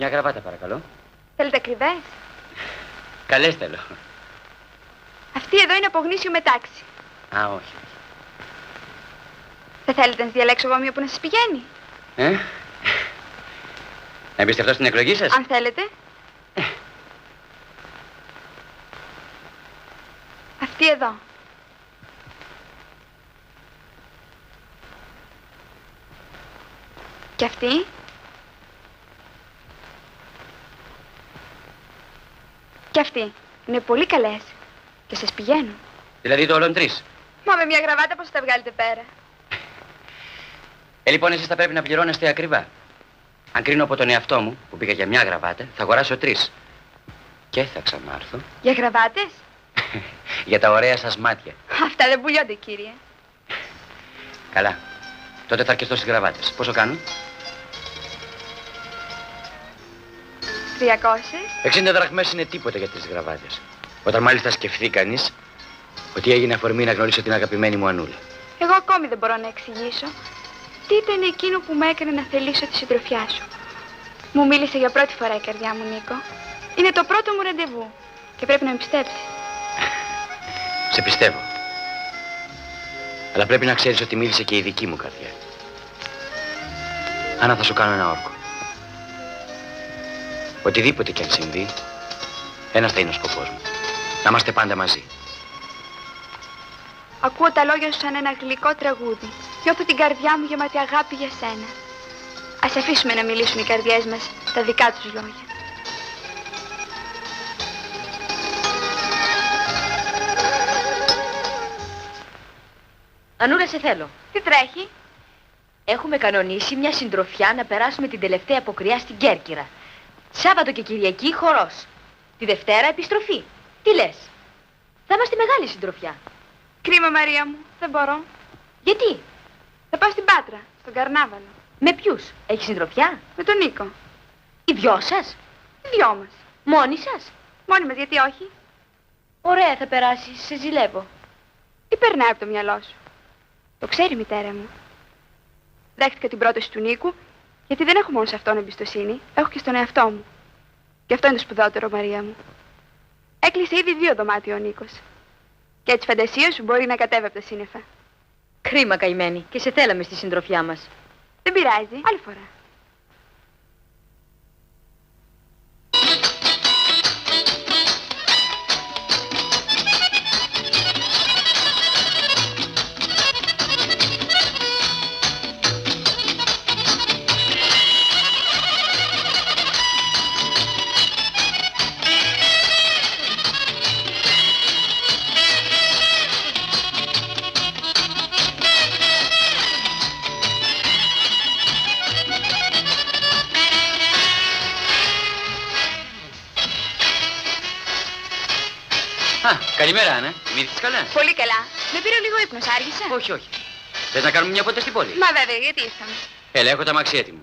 Μια γραβάτα, παρακαλώ. Θέλετε ακριβές? Καλές θέλω. Αυτή εδώ είναι από γνήσιο μετάξι. Α, όχι. Δεν θέλετε να διαλέξω εγώ μία που να σας πηγαίνει? Να εμπιστευτώ στην εκλογή σας? Αν θέλετε. Αυτή εδώ. Και αυτή. Και αυτή. Είναι πολύ καλές. Και σας πηγαίνουν. Δηλαδή το όλων τρεις? Μα με μια γραβάτα πώς θα τα βγάλετε πέρα? Λοιπόν, εσείς θα πρέπει να πληρώνεστε ακριβά. Αν κρίνω από τον εαυτό μου, που πήγα για μια γραβάτα, θα αγοράσω 3. Και θα ξανάρθω. Για γραβάτες? Για τα ωραία σας μάτια. Αυτά δεν πουλιώνται, κύριε. Καλά. Τότε θα αρκεστώ στις γραβάτες. Πόσο κάνουν? 300. 60 δραχμές είναι τίποτα για τις γραβάτες. Όταν μάλιστα σκεφτεί κανείς ότι έγινε αφορμή να γνωρίσω την αγαπημένη μου Ανούλα. Εγώ ακόμη δεν μπορώ να εξηγήσω τι ήταν εκείνο που με έκανε να θελήσω τη συντροφιά σου. Μου μίλησε για πρώτη φορά η καρδιά μου, Νίκο. Είναι το πρώτο μου ραντεβού και πρέπει να με πιστέψεις. Σε πιστεύω. Αλλά πρέπει να ξέρεις ότι μίλησε και η δική μου καρδιά. Άννα, θα σου κάνω ένα όρκο. Οτιδήποτε κι αν συμβεί, ένας θα είναι ο σκοπός μου. Να είμαστε πάντα μαζί. Ακούω τα λόγια σου σαν ένα γλυκό τραγούδι. Νιώθω την καρδιά μου γεμάτη αγάπη για σένα. Ας αφήσουμε να μιλήσουν οι καρδιές μας τα δικά τους λόγια. Ανούλα, σε θέλω. Τι τρέχει? Έχουμε κανονίσει μια συντροφιά να περάσουμε την τελευταία αποκριά στην Κέρκυρα. Σάββατο και Κυριακή χορός. Τη Δευτέρα επιστροφή. Τι λες? Θα είμαστε μεγάλη συντροφιά. Κρίμα, Μαρία μου. Δεν μπορώ. Γιατί? Θα πάω στην Πάτρα, στον καρνάβαλο. Με ποιους? Έχεις συντροφιά? Με τον Νίκο. Οι δυο σας? Οι δυο μας. Μόνοι σας? Μόνοι μας, γιατί όχι? Ωραία θα περάσεις, σε ζηλεύω. Τι περνάει από το μυαλό σου? Το ξέρει η μητέρα μου. Δέχτηκα την πρόταση του Νίκου, γιατί δεν έχω μόνο σε αυτόν εμπιστοσύνη, έχω και στον εαυτό μου. Και αυτό είναι το σπουδαιότερο, Μαρία μου. Έκλεισε ήδη 2 δωμάτια ο Νίκος. Και έτσι η φαντασία σου μπορεί να κατέβει από τα σύννεφα. Κρίμα, καημένη, και σε θέλαμε στη συντροφιά μας. Δεν πειράζει, άλλη φορά. Καλημέρα, Άννα. Κοιμήθηκες καλά? Πολύ καλά. Με πήρε λίγο ύπνος, άργησα. Όχι, όχι. Θες να κάνουμε μια πότα στην πόλη? Μα βέβαια, γιατί ήρθαμε. Έλα, έχω τα μαξί έτοιμο.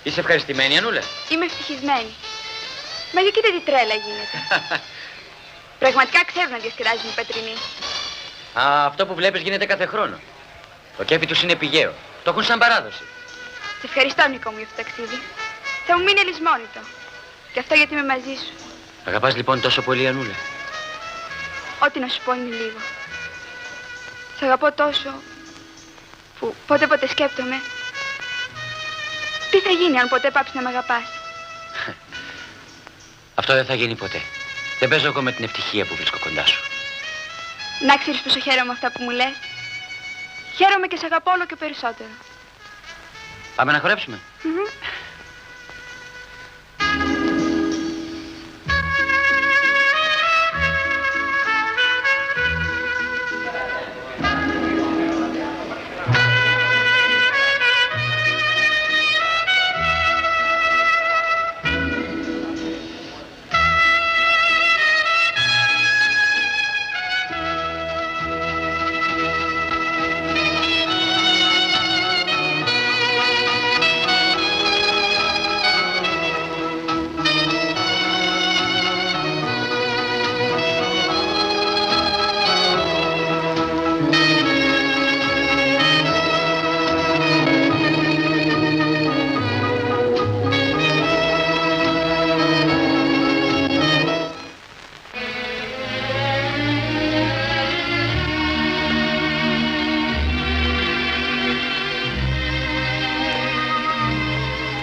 Είσαι ευχαριστημένη, Ανούλα? Είμαι ευτυχισμένη. Μα για κοίτα τι τρέλα γίνεται. Πραγματικά ξέρουν να διασκεδάζουν οι πατρινοί. Α, αυτό που βλέπεις γίνεται κάθε χρόνο. Το κέφι τους είναι πηγαίο. Το έχουν σαν παράδοση. Σε ευχαριστώ, Νίκο μου, για αυτό το ταξίδι. Θα μου μείνει λησμόνητο. Και αυτό γιατί είμαι μαζί σου. Αγαπάς λοιπόν τόσο πολύ, Ανούλα? Ό,τι να σου πω είναι λίγο. Σ' αγαπώ τόσο που ποτέ σκέπτομαι τι θα γίνει αν ποτέ πάψεις να με αγαπάς. Αυτό δεν θα γίνει ποτέ. Δεν παίζω εγώ με την ευτυχία που βρίσκω κοντά σου. Να ξέρεις πόσο χαίρομαι αυτά που μου λες. Χαίρομαι και σ' αγαπώ όλο και περισσότερο. Πάμε να χορέψουμε.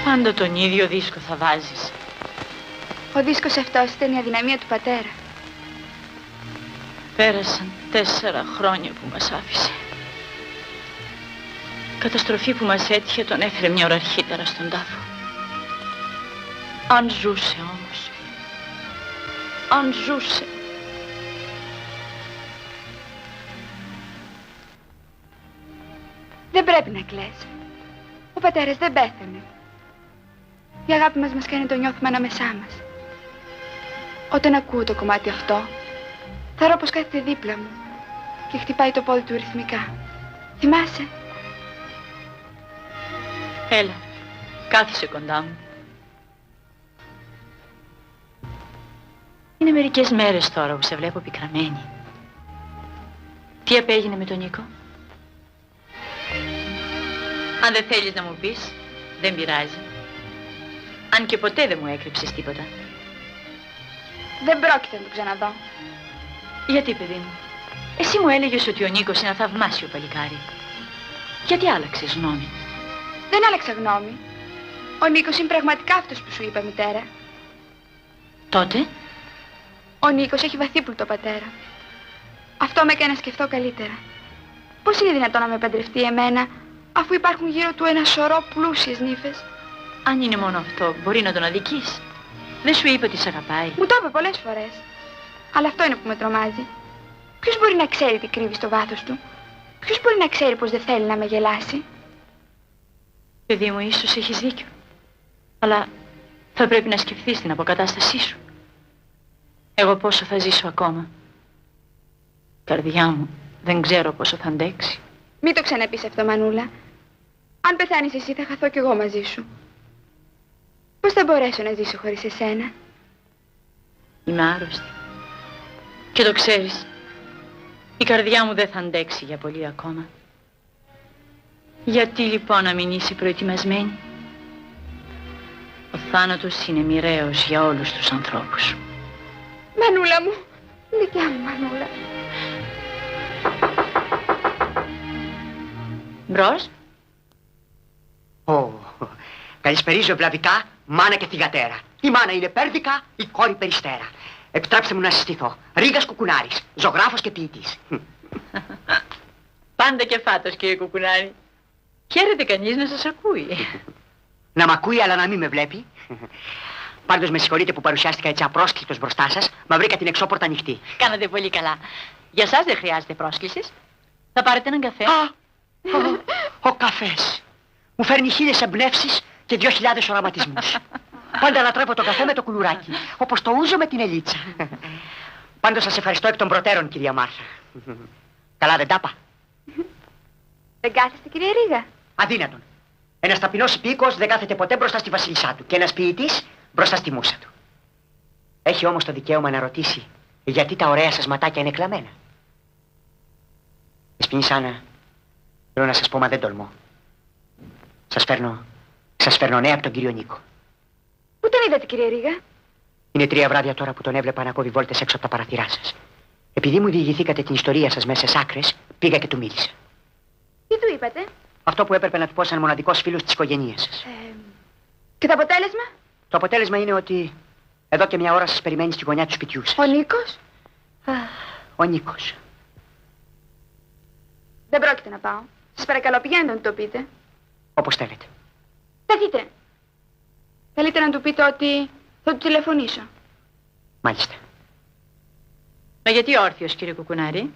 Πάντα τον ίδιο δίσκο θα βάζεις. Ο δίσκος αυτός ήταν η αδυναμία του πατέρα. Πέρασαν 4 χρόνια που μας άφησε. Καταστροφή που μας έτυχε τον έφερε μια ώρα αρχίτερα στον τάφο. Αν ζούσε όμως. Αν ζούσε. Δεν πρέπει να κλαις. Ο πατέρας δεν πέθανε. Η αγάπη μας κάνει το νιώθουμε ανάμεσά μας. Όταν ακούω το κομμάτι αυτό, θα ρω πως κάθεται δίπλα μου και χτυπάει το πόδι του ρυθμικά. Θυμάσαι? Έλα, κάθισε κοντά μου. Είναι μερικές μέρες τώρα που σε βλέπω πικραμένη. Τι απέγινε με τον Νίκο? Αν δεν θέλεις να μου πεις, δεν πειράζει. Αν και ποτέ δεν μου έκρυψες τίποτα. Δεν πρόκειται να τον ξαναδώ. Γιατί, παιδί μου? Εσύ μου έλεγες ότι ο Νίκος είναι ένα θαυμάσιο παλικάρι. Γιατί άλλαξες γνώμη? Δεν άλλαξα γνώμη. Ο Νίκος είναι πραγματικά αυτός που σου είπα, μητέρα. Τότε? Ο Νίκος έχει βαθύπουλτο πατέρα. Αυτό με έκανε να σκεφτώ καλύτερα. Πώς είναι δυνατόν να με παντρευτεί εμένα, αφού υπάρχουν γύρω του ένα σωρό πλούσιες νύφες? Αν είναι μόνο αυτό, μπορεί να τον αδικείς. Δεν σου είπε ότι σ' αγαπάει? Μου το είπε πολλές φορές. Αλλά αυτό είναι που με τρομάζει. Ποιος μπορεί να ξέρει τι κρύβει στο βάθος του? Ποιος μπορεί να ξέρει πως δεν θέλει να με γελάσει? Παιδί μου, ίσως έχεις δίκιο. Αλλά θα πρέπει να σκεφτείς την αποκατάστασή σου. Εγώ πόσο θα ζήσω ακόμα? Καρδιά μου, δεν ξέρω πόσο θα αντέξει. Μην το ξαναπείς αυτό, Μανούλα. Αν πεθάνεις εσύ, θα χαθώ κι εγώ μαζί σου. Πώς θα μπορέσω να ζήσω χωρίς εσένα? Είμαι άρρωστη. Και το ξέρεις, η καρδιά μου δεν θα αντέξει για πολύ ακόμα. Γιατί λοιπόν να μην είσαι προετοιμασμένη? Ο θάνατος είναι μοιραίος για όλους τους ανθρώπους. Μανούλα μου, δικιά μου Μανούλα. Μπρος. Καλησπερίζω ευλαβικά μάνα και θυγατέρα. Η μάνα είναι πέρδικα, η κόρη περιστέρα. Επιτρέψτε μου να συστηθώ. Ρήγας Κουκουνάρης, ζωγράφος και ποιητής. Πάντα και φάτος, κύριε Κουκουνάρη. Χαίρεται κανείς να σας ακούει. Να μ' ακούει αλλά να μην με βλέπει. Πάντως με συγχωρείτε που παρουσιάστηκα έτσι απρόσκλητος μπροστά σας, μα βρήκα την εξώπορτα ανοιχτή. Κάνατε πολύ καλά. Για σας δεν χρειάζεται πρόσκληση. Θα πάρετε έναν καφέ. Ο καφές. Μου φέρνει 1000 εμπνεύσεις και 2000 οραματισμούς. Πάντα λατρεύω το καφέ με το κουλουράκι, όπως το ούζο με την ελίτσα. Πάντως σας ευχαριστώ εκ των προτέρων, κυρία Μάρθα. Καλά δεν τα είπα? Δεν κάθεστε, κυρία Ρήγα? Αδύνατον. Ένας ταπεινός υπήκος δεν κάθεται ποτέ μπροστά στη βασίλισσά του και ένας ποιητής μπροστά στη μούσα του. Έχει όμως το δικαίωμα να ρωτήσει γιατί τα ωραία σας ματάκια είναι κλαμμένα. Δεσποινής Άννα, θέλω να σας πω, μα δεν τολμώ. Σας φέρνω νέα από τον κύριο Νίκο. Πού τον είδατε, κυρία Ρήγα? Είναι 3 βράδια τώρα που τον έβλεπα να κόβει βόλτες έξω από τα παραθυρά σας. Επειδή μου διηγηθήκατε την ιστορία σας μέσα σε άκρες, πήγα και του μίλησα. Τι του είπατε? Αυτό που έπρεπε να του πω σαν μοναδικός φίλος της οικογένειας σας. Και το αποτέλεσμα? Το αποτέλεσμα είναι ότι εδώ και μια ώρα σας περιμένει στη γωνιά του σπιτιού σας. Ο Νίκος? Ο Νίκος. Δεν πρόκειται να πάω. Σας παρακαλώ, πηγαίνετε να του το πείτε. Όπως θέλετε. Σταθείτε. Καλύτερα να του πείτε ότι θα του τηλεφωνήσω. Μάλιστα. Μα γιατί όρθιος, κύριε Κουκουνάρη?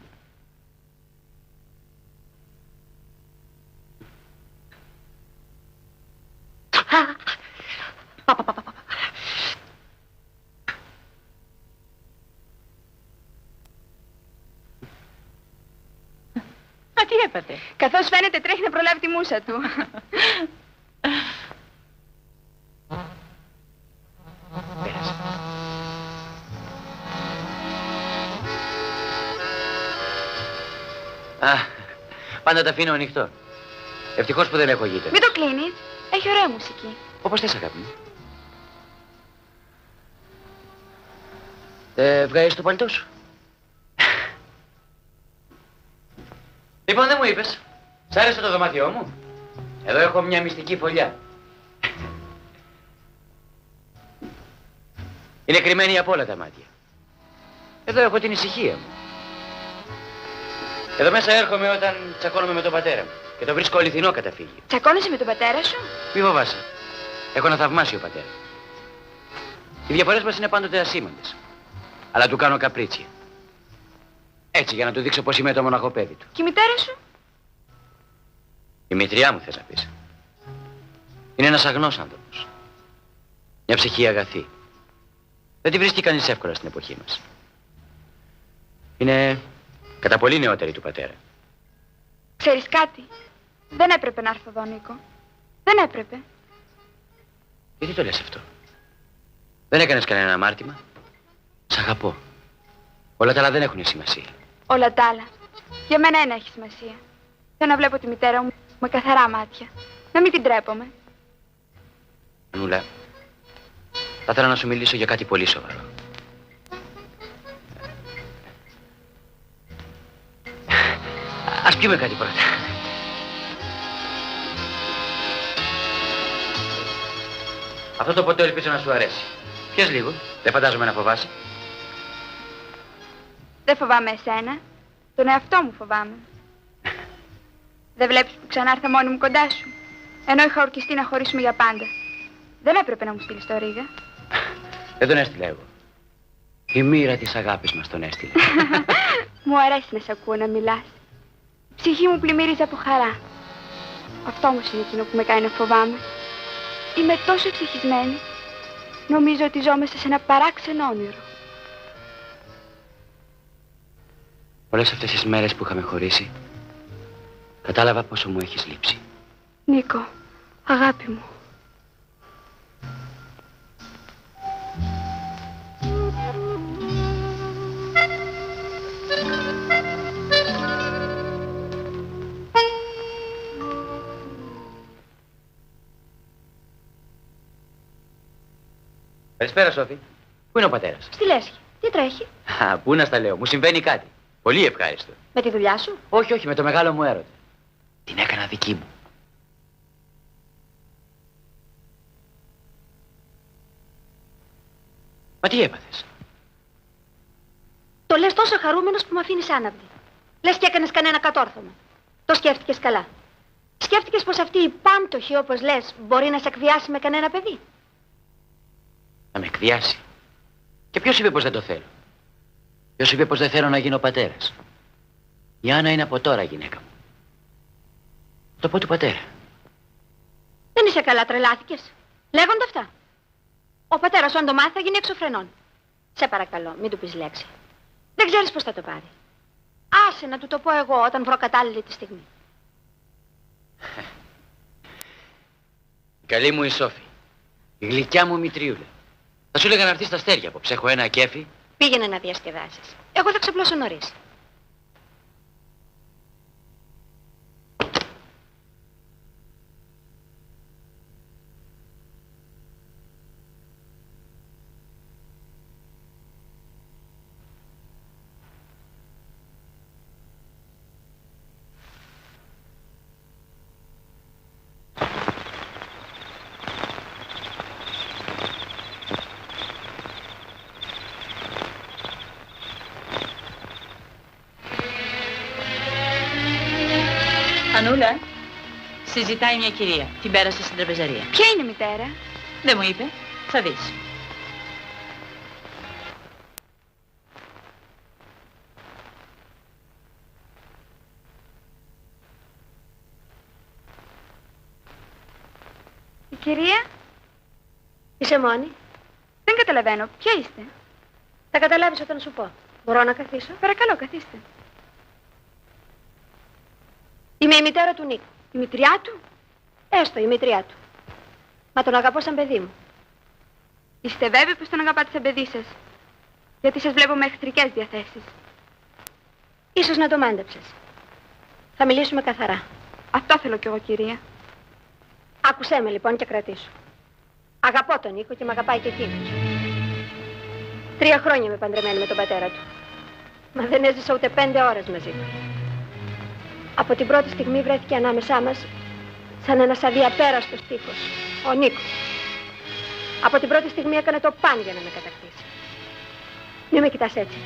Μα τι έπατε? Καθώς φαίνεται τρέχει να προλάβει τη μούσα του. Πέρασε. Α, πάντα τα αφήνω ανοιχτό. Ευτυχώς που δεν έχω γείτονες. Μην το κλείνεις. Έχει ωραία μουσική. Όπως θες, αγάπη μου. Βγάζεις το παλτό σου. Λοιπόν, δεν μου είπες. Σ' άρεσε το δωμάτιό μου? Εδώ έχω μια μυστική φωλιά. Είναι κρυμμένη από όλα τα μάτια. Εδώ έχω την ησυχία μου. Εδώ μέσα έρχομαι όταν τσακώνομαι με τον πατέρα μου και το βρίσκω αληθινό καταφύγιο. Τσακώνεσαι με τον πατέρα σου? Μη φοβάσαι. Έχω ένα θαυμάσιο πατέρα. Οι διαφορές μας είναι πάντοτε ασήμαντες. Αλλά του κάνω καπρίτσια. Έτσι, για να του δείξω πως είμαι το μοναχό παιδί του. Και η μητέρα σου? Η μητριά μου θες να πεις? Είναι ένας αγνός άνθρωπος. Μια ψυχή αγαθή. Δεν τη βρίσκει κανείς εύκολα στην εποχή μας. Είναι κατά πολύ νεότερη του πατέρα. Ξέρεις κάτι? Δεν έπρεπε να έρθω εδώ, Νίκο. Δεν έπρεπε. Γιατί το λες αυτό? Δεν έκανες κανένα αμάρτημα. Σ' αγαπώ. Όλα τα άλλα δεν έχουν σημασία. Όλα τα άλλα. Για μένα ένα έχει σημασία. Θέλω να βλέπω τη μητέρα μου με καθαρά μάτια. Να μην την τρέπομαι. Ανούλα, θα ήθελα να σου μιλήσω για κάτι πολύ σοβαρό. Ας πιούμε κάτι πρώτα. Αυτό το ποτό ελπίζω να σου αρέσει. Πιες λίγο. Δεν φαντάζομαι να φοβάσαι. Δεν φοβάμαι εσένα. Τον εαυτό μου φοβάμαι. Δεν βλέπεις που ξανά ήρθα μόνη μου κοντά σου? Ενώ είχα ορκιστεί να χωρίσουμε για πάντα. Δεν έπρεπε να μου στείλεις το Ρήγα. Δεν τον έστειλα εγώ. Η μοίρα της αγάπης μας τον έστειλε. Μου αρέσει να σε ακούω να μιλάς. Η ψυχή μου πλημμύριζε από χαρά. Αυτό όμως είναι εκείνο που με κάνει να φοβάμαι. Είμαι τόσο ευτυχισμένη. Νομίζω ότι ζω μέσα σε ένα παράξενο όνειρο. Όλες αυτές τις μέρες που είχαμε χωρίσει, κατάλαβα πόσο μου έχεις λείψει. Νίκο, αγάπη μου. Καλησπέρα, Σόφη. Πού είναι ο πατέρας? Στη λέσχη. Τι τρέχει? Α, πού να στα λέω, μου συμβαίνει κάτι. Πολύ ευχάριστο. Με τη δουλειά σου? Όχι, όχι, με το μεγάλο μου έρωτα. Την έκανα δική μου. Μα τι έπαθες? Το λες τόσο χαρούμενος που με αφήνεις άναυδη. Λες και έκανες κανένα κατόρθωμα. Το σκέφτηκες καλά. Σκέφτηκες πως αυτή η πάμπτωχη, όπως λες, μπορεί να σε εκβιάσει με κανένα παιδί? Να με εκβιάσει? Και ποιος είπε πως δεν το θέλω? Ποιος είπε πως δεν θέλω να γίνω πατέρας? Η Άννα είναι από τώρα γυναίκα μου. Το πω του πατέρα. Δεν είσαι καλά, τρελάθηκες? Λέγονται αυτά. Ο πατέρας όταν το μάθει θα γίνει εξωφρενών. Σε παρακαλώ, μην του πεις λέξη. Δεν ξέρεις πώς θα το πάρει. Άσε να του το πω εγώ όταν βρω κατάλληλη τη στιγμή. Η καλή μου η Σόφη. Η γλυκιά μου μητριούλα. Θα σου έλεγα να έρθεις στα αστέρια απόψε. Έχω ένα κέφι. Πήγαινε να διασκεδάσεις. Εγώ θα ξαπλώσω νωρίς. Ανούλα, συζητάει μια κυρία. Την πέρασε στην τραπεζαρία. Ποια είναι η μητέρα? Δεν μου είπε. Θα δεις. Η κυρία? Είσαι μόνη? Δεν καταλαβαίνω. Ποια είστε? Θα καταλάβεις όταν σου πω. Μπορώ να καθίσω? Παρακαλώ, καθίστε. Είμαι η μητέρα του Νίκου. Η μητριά του? Έστω, η μητριά του. Μα τον αγαπώ σαν παιδί μου. Είστε βέβαιοι πως τον αγαπάτε σαν παιδί σας? Γιατί σας βλέπω με εχθρικές διαθέσεις. Ίσως να το μάντεψες. Θα μιλήσουμε καθαρά. Αυτό θέλω κι εγώ, κυρία. Άκουσέ με λοιπόν και κρατήσου. Αγαπώ τον Νίκο και με αγαπάει και εκείνος. 3 χρόνια είμαι παντρεμένη με τον πατέρα του. Μα δεν έζησα ούτε 5 ώρες μαζί του. Από την πρώτη στιγμή βρέθηκε ανάμεσά μας σαν ένας αδιαπέραστος τείχος. Ο Νίκος. Από την πρώτη στιγμή έκανε το παν για να με κατακτήσει. Μη με κοιτάς έτσι.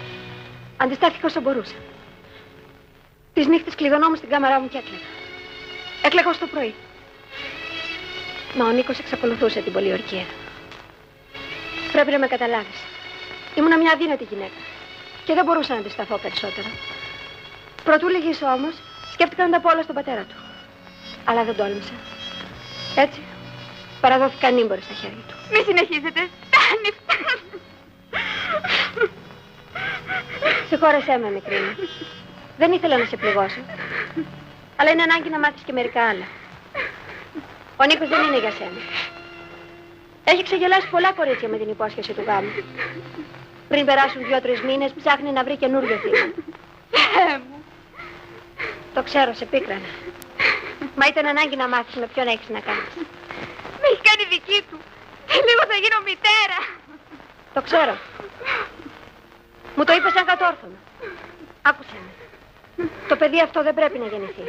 Αντιστάθηκα όσο μπορούσα. Τις νύχτες κλειδωνόμουν στην κάμαρά μου και έκλαιγα. Έκλαιγα ως το πρωί. Μα ο Νίκος εξακολουθούσε την πολιορκία. Πρέπει να με καταλάβεις. Ήμουνα μια αδύνατη γυναίκα και δεν μπορούσα να αντισταθώ περισσότερο. Προτού λυγίσω όμως, σκέφτηκα να τα πω όλα στον πατέρα του. Αλλά δεν τόλμησα. Έτσι, παραδόθηκα ανήμπορη στα χέρια του. Μη συνεχίζετε. Φτάνει, φτάνει. Συγχώρεσέ με, μικρή μου. Δεν ήθελα να σε πληγώσω. Αλλά είναι ανάγκη να μάθεις και μερικά άλλα. Ο Νίκος δεν είναι για σένα. Έχει ξεγελάσει πολλά κορίτσια με την υπόσχεση του γάμου. Πριν περάσουν 2-3 μήνες ψάχνει να βρει καινούριο θύμα. Το ξέρω, σε πίκρανα. Μα ήταν ανάγκη να μάθεις με ποιον έχεις να κάνεις. Με έχει κάνει δική του. Λίγο θα γίνω μητέρα. Το ξέρω. Μου το είπε σαν κατόρθωμα. Άκουσε με. Το παιδί αυτό δεν πρέπει να γεννηθεί.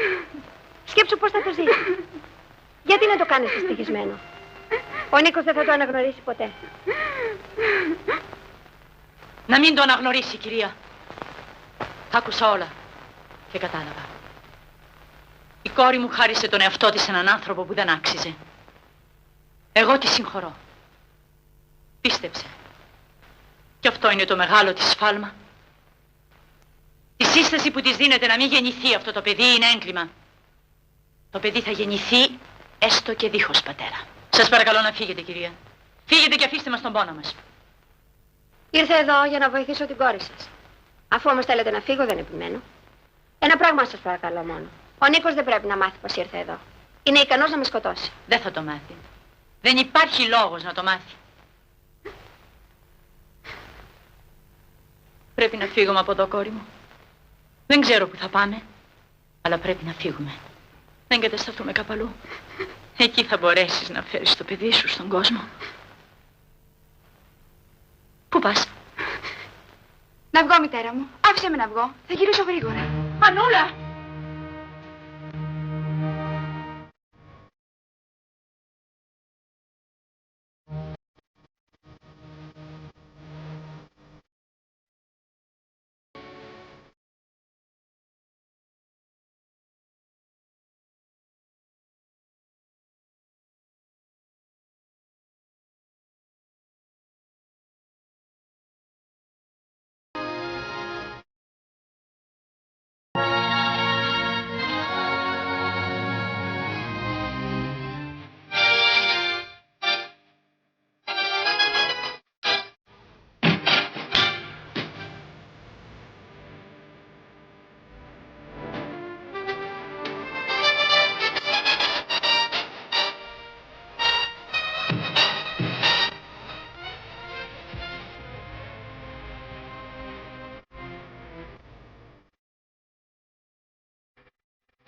Σκέψου πώς θα το ζήσει. Γιατί να το κάνεις δυστυχισμένο? Ο Νίκος δεν θα το αναγνωρίσει ποτέ. Να μην το αναγνωρίσει, κυρία. Τα άκουσα όλα και κατάλαβα. Η κόρη μου χάρισε τον εαυτό της σε έναν άνθρωπο που δεν άξιζε. Εγώ τη συγχωρώ. Πίστεψε. Και αυτό είναι το μεγάλο της σφάλμα. Η σύσταση που της δίνεται να μην γεννηθεί αυτό το παιδί είναι έγκλημα. Το παιδί θα γεννηθεί έστω και δίχως πατέρα. Σας παρακαλώ να φύγετε, κυρία. Φύγετε και αφήστε μας τον πόνο μας. Ήρθα εδώ για να βοηθήσω την κόρη σας. Αφού όμως θέλετε να φύγω, δεν επιμένω. Ένα πράγμα σας παρακαλώ μόνο. Ο Νίκος δεν πρέπει να μάθει πως ήρθε εδώ. Είναι ικανός να με σκοτώσει. Δεν θα το μάθει. Δεν υπάρχει λόγος να το μάθει. Πρέπει να φύγουμε από εδώ, κόρη μου. Δεν ξέρω που θα πάμε, αλλά πρέπει να φύγουμε. Δεν κατασταθούμε κάπου αλλού. Εκεί θα μπορέσεις να φέρεις το παιδί σου στον κόσμο. Πού πας? Να βγω, μητέρα μου. Άφησε με να βγω. Θα γυρίσω γρήγορα. Ανούλα!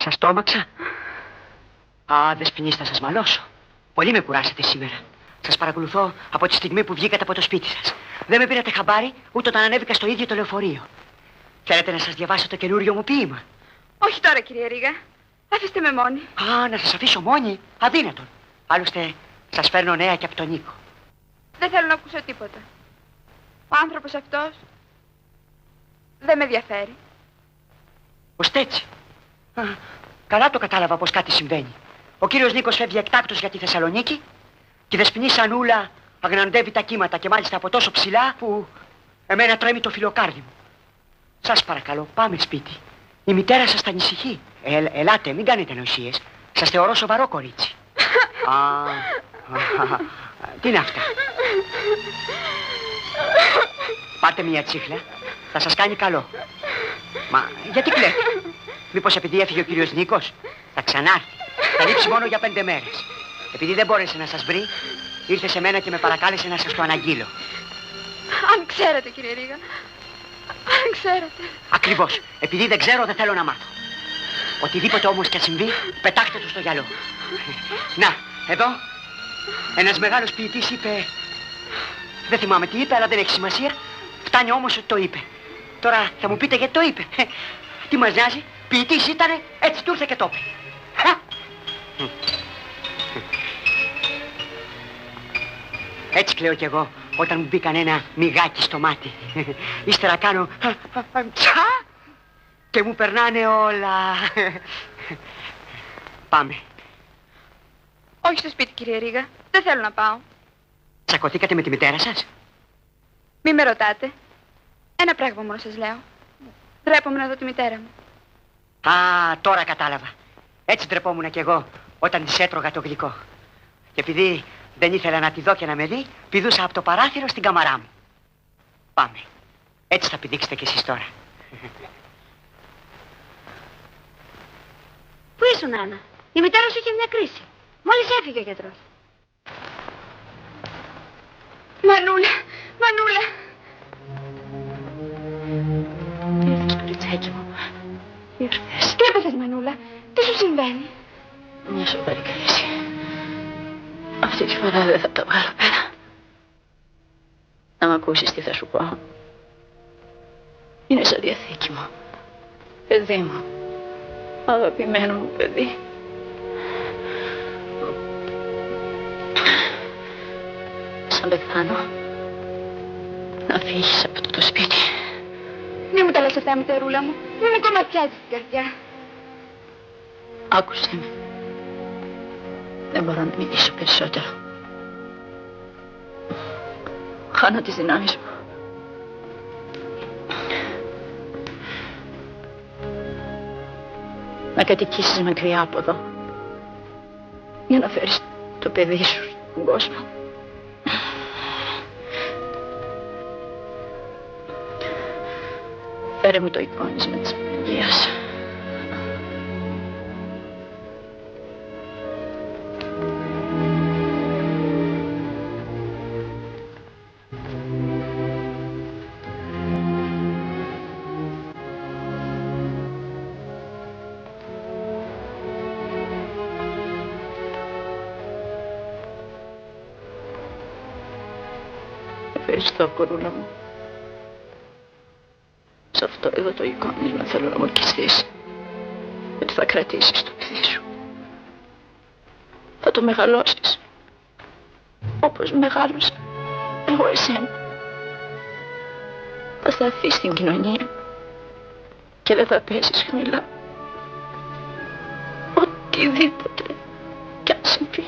Σας τόμαξα. Α, δεσποινής, θα σας μαλώσω. Πολύ με κουράσατε σήμερα. Σας παρακολουθώ από τη στιγμή που βγήκατε από το σπίτι σας. Δεν με πήρατε χαμπάρι ούτε όταν ανέβηκα στο ίδιο το λεωφορείο. Θέλετε να σας διαβάσω το καινούριο μου ποίημα? Όχι τώρα, κυρία Ρίγα. Αφήστε με μόνη. Α, να σας αφήσω μόνη? Αδύνατον. Άλλωστε, σας φέρνω νέα και από τον Νίκο. Δεν θέλω να ακούσω τίποτα. Ο άνθρωπος αυτός δεν με ενδιαφέρει. Ώστε έτσι. Α, Καλά το κατάλαβα πως κάτι συμβαίνει. Ο κύριος Νίκος φεύγει εκτάκτως για τη Θεσσαλονίκη και η δεσποινή Σανούλα αγναντεύει τα κύματα και μάλιστα από τόσο ψηλά που εμένα τρέμει το φιλοκάρδι μου. Σας παρακαλώ, πάμε σπίτι. Η μητέρα σας τα ανησυχεί. Ελάτε, μην κάνετε νοησίες. Σας θεωρώ σοβαρό κορίτσι. Τι είναι αυτά? Πάρτε μια τσίχλα. Θα σας κάνει καλό. Μα γιατί κλαίτε? Μήπως επειδή έφυγε ο κύριος Νίκος? Θα ξανάρθει. Θα λείψει μόνο για 5 μέρες. Επειδή δεν μπόρεσε να σας βρει, ήρθε σε μένα και με παρακάλεσε να σας το αναγγείλω. Αν ξέρατε, κύριε Ρίγα. Αν ξέρατε. Ακριβώς. Επειδή δεν ξέρω, δεν θέλω να μάθω. Οτιδήποτε όμως και συμβεί, πετάχτε του στο γυαλό. Να, εδώ, ένας μεγάλος ποιητής είπε... Δεν θυμάμαι τι είπε, αλλά δεν έχει σημασία. Φτάνει όμως ότι το είπε. Τώρα θα μου πείτε γιατί το είπε. Τι μας νοιάζει, ποιητής ήτανε, έτσι του ήρθε και το είπε. Έτσι κλαίω κι εγώ όταν μου μπήκαν ένα μυγάκι στο μάτι. Ύστερα κάνω τσα και μου περνάνε όλα. Πάμε. Όχι στο σπίτι, κύριε Ρίγα. Δεν θέλω να πάω. Τσακωθήκατε με τη μητέρα σας? Μη με ρωτάτε. Ένα πράγμα μόνο σας λέω. Ντρέπομαι να δω τη μητέρα μου. Α, τώρα κατάλαβα. Έτσι ντρεπόμουν κι εγώ όταν της έτρωγα το γλυκό. Και επειδή δεν ήθελα να τη δω και να με δει, πηδούσα από το παράθυρο στην καμαρά μου. Πάμε. Έτσι θα πηδήξετε κι εσείς τώρα. Πού ήσουν, Άννα? Η μητέρα σου είχε μια κρίση. Μόλις έφυγε ο γιατρός. Μανούλα, Μανούλα. Ήρθες, κοριτσάκι μου. Ήρθες. Τι έπαθες, Μανούλα? Τι σου συμβαίνει? Μια σοβαρή κρίση. Αυτή τη φορά δεν θα τα βγάλω πέρα. Να μ' ακούσεις τι θα σου πω. Είναι σαν διαθήκη μου. Παιδί μου. Αγαπημένο μου παιδί. Σαν πεθάνω, να φύγεις από το σπίτι. Μη μου τα λες αυτά, μητερούλα μου. Μη μου κομματιάζεις την καρδιά. Άκουσέ με. Δεν μπορώ να μιλήσω περισσότερο. Χάνω τις δυνάμεις μου. Να κατοικήσεις μακριά από εδώ. Για να φέρεις το παιδί σου στον κόσμο. Φέρε μου το εικόνισμα της Παναγίας. Ευχαριστώ, κορούλα μου. Σε αυτό εδώ το εικόνισμα θέλω να μου ελκυστείς. Ότι θα κρατήσεις το παιδί σου. Θα το μεγαλώσεις. Όπως μεγάλωσα εγώ εσένα. Θα σταθείς στην κοινωνία και δεν θα πέσεις χαμηλά. Οτιδήποτε κι αν συμβεί.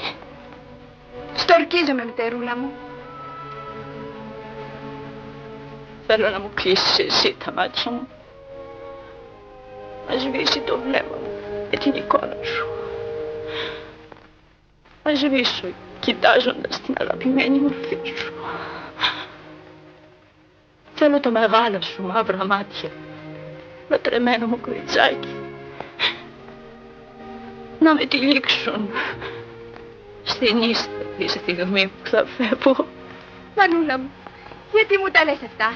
Στορκίζομαι, μητερούλα μου. Θέλω να μου κλείσεις εσύ τα μάτια μου. Να σβήσει το βλέμμα μου με την εικόνα σου. Να σβήσω κοιτάζοντας την αγαπημένη μορφή σου. Θέλω το μεγάλο σου μαύρα μάτια, λατρεμένο μου κοριτσάκι, να με τυλίξουν στην ίστατη στιγμή που θα φεύγω. Μανούλα μου, γιατί μου τα λες αυτά?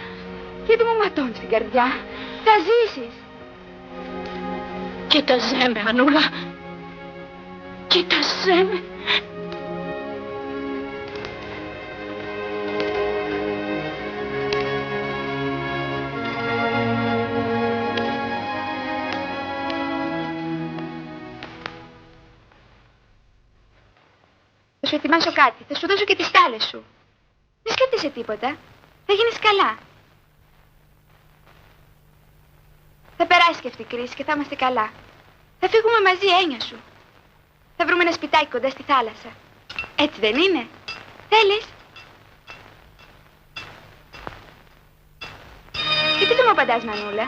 Γιατί μου ματώνεις την καρδιά? Θα ζήσεις. Κοίταζέ με, Ανούλα. Κοίταζέ με. Θα σου ετοιμάσω κάτι. Θα σου δώσω και τις τάλες σου. Δεν σκέφτεσαι τίποτα. Θα γίνεις καλά. Θα περάσει και αυτή η κρίση και θα είμαστε καλά. Θα φύγουμε μαζί, έννοια σου. Θα βρούμε ένα σπιτάκι κοντά στη θάλασσα. Έτσι δεν είναι? Θέλεις? Γιατί δεν μου απαντάς, Μανούλα?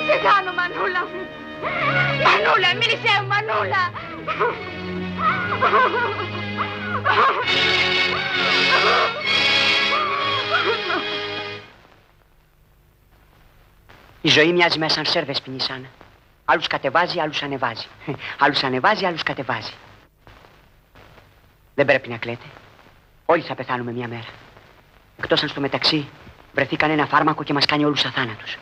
Τι κάνω, Μανούλα μου? Μανούλα, μίλησέ μου, Μανούλα! Η ζωή μοιάζει με ασανσέρ, Δεσποινή Άννα. Άλλους κατεβάζει, άλλους ανεβάζει. Άλλους ανεβάζει, άλλους κατεβάζει. Δεν πρέπει να κλαίτε. Όλοι θα πεθάνουμε μια μέρα. Εκτός αν στο μεταξύ βρεθεί κανένα φάρμακο και μας κάνει όλους αθάνατους.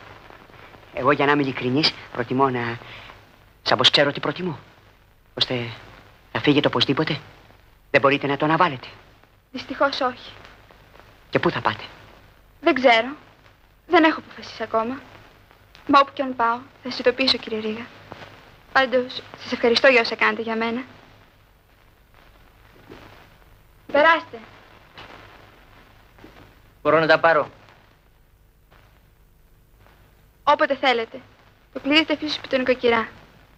Εγώ, για να είμαι ειλικρινής, προτιμώ να... σαν πως ξέρω τι προτιμώ. Ώστε θα φύγετε οπωσδήποτε. Δεν μπορείτε να το αναβάλλετε. Δυστυχώς όχι. Και πού θα πάτε? Δεν ξέρω. Δεν έχω αποφασίσει ακόμα. Μα όπου κι αν πάω, θα σας ειδοποιήσω, κύριε Ρίγα. Πάντως, σας ευχαριστώ για όσα κάνετε για μένα. Περάστε. Μπορώ να τα πάρω? Όποτε θέλετε. Το κλειδί θα αφήσω σπίτι του νοικοκυρά.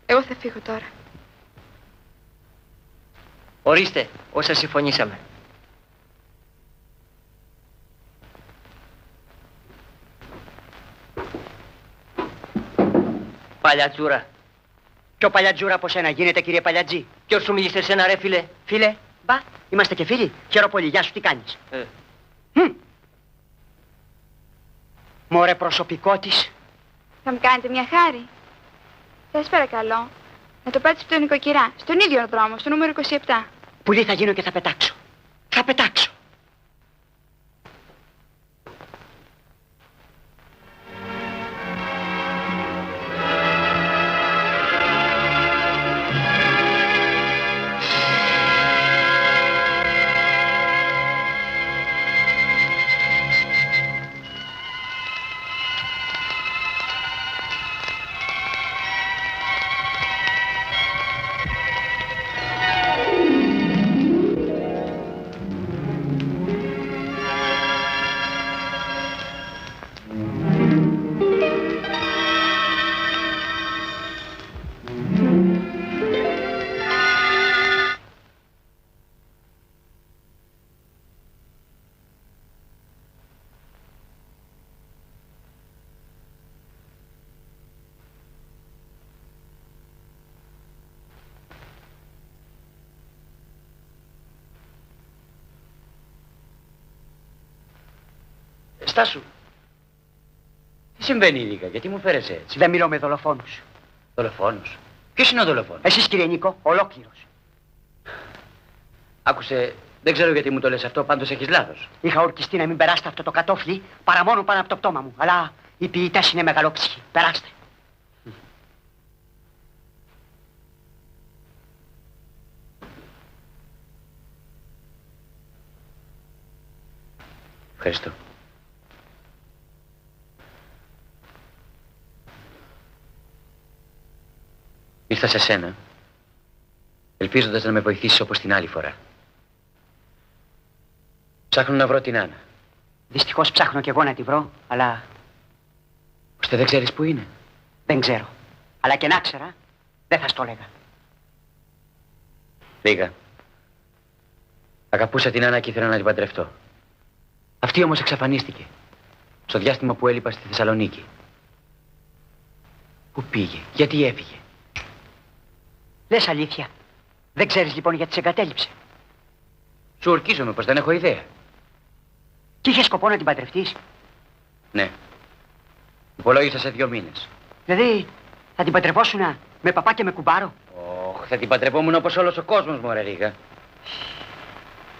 Εγώ θα φύγω τώρα. Ορίστε, όσα συμφωνήσαμε. Παλιατζούρα. Πιο παλιατζούρα από σένα γίνεται, κύριε Παλιατζή. Ποιος σου μίλησε εσένα, ρε φίλε? Φίλε, μπα, είμαστε και φίλοι. Χαίρο πολύ, γεια σου, τι κάνεις? Μωρέ προσωπικό της. Θα μου κάνετε μια χάρη? Σας παρακαλώ να το πάτε στο νοικοκυρά, στον ίδιο δρόμο, στο νούμερο 27. Πουλί θα γίνω και θα πετάξω. Θα πετάξω. Στάσου. Τι συμβαίνει, Ρίγα, γιατί μου φέρεσαι έτσι? Δεν μιλώ με δολοφόνους. Δολοφόνος? Ποιος είναι ο δολοφόνος? Εσείς, κύριε Νίκο, ολόκληρος. Άκουσε, δεν ξέρω γιατί μου το λες αυτό, πάντως έχεις λάθος. Είχα ορκιστεί να μην περάσετε αυτό το κατόφλι παρά μόνο πάνω από το πτώμα μου. Αλλά οι ποιητές είναι μεγαλόψυχοι. Περάστε. Ευχαριστώ. Ήρθα σε σένα, ελπίζοντας να με βοηθήσεις όπως την άλλη φορά. Ψάχνω να βρω την Άννα. Δυστυχώς ψάχνω κι εγώ να τη βρω, αλλά Ώστε δεν ξέρεις που είναι? δεν ξέρω. Αλλά και να ξέρα, δεν θα στο έλεγα. Λίγα. Αγαπούσα την Άννα και ήθελα να την παντρευτώ. Αυτή όμως εξαφανίστηκε. Στο διάστημα που έλειπα στη Θεσσαλονίκη. Πού πήγε, γιατί έφυγε? Λες αλήθεια. Δεν ξέρεις λοιπόν γιατί σε εγκατέλειψε? Σου ορκίζομαι πως δεν έχω ιδέα. Και είχε σκοπό να την παντρευτείς? Ναι. Υπολόγισα σε 2 μήνες. Δηλαδή θα την παντρευόσουνα με παπά και με κουμπάρο? Ωχ, θα την παντρευόμουν όπως όλος ο κόσμος, μωρέ Ρίγα.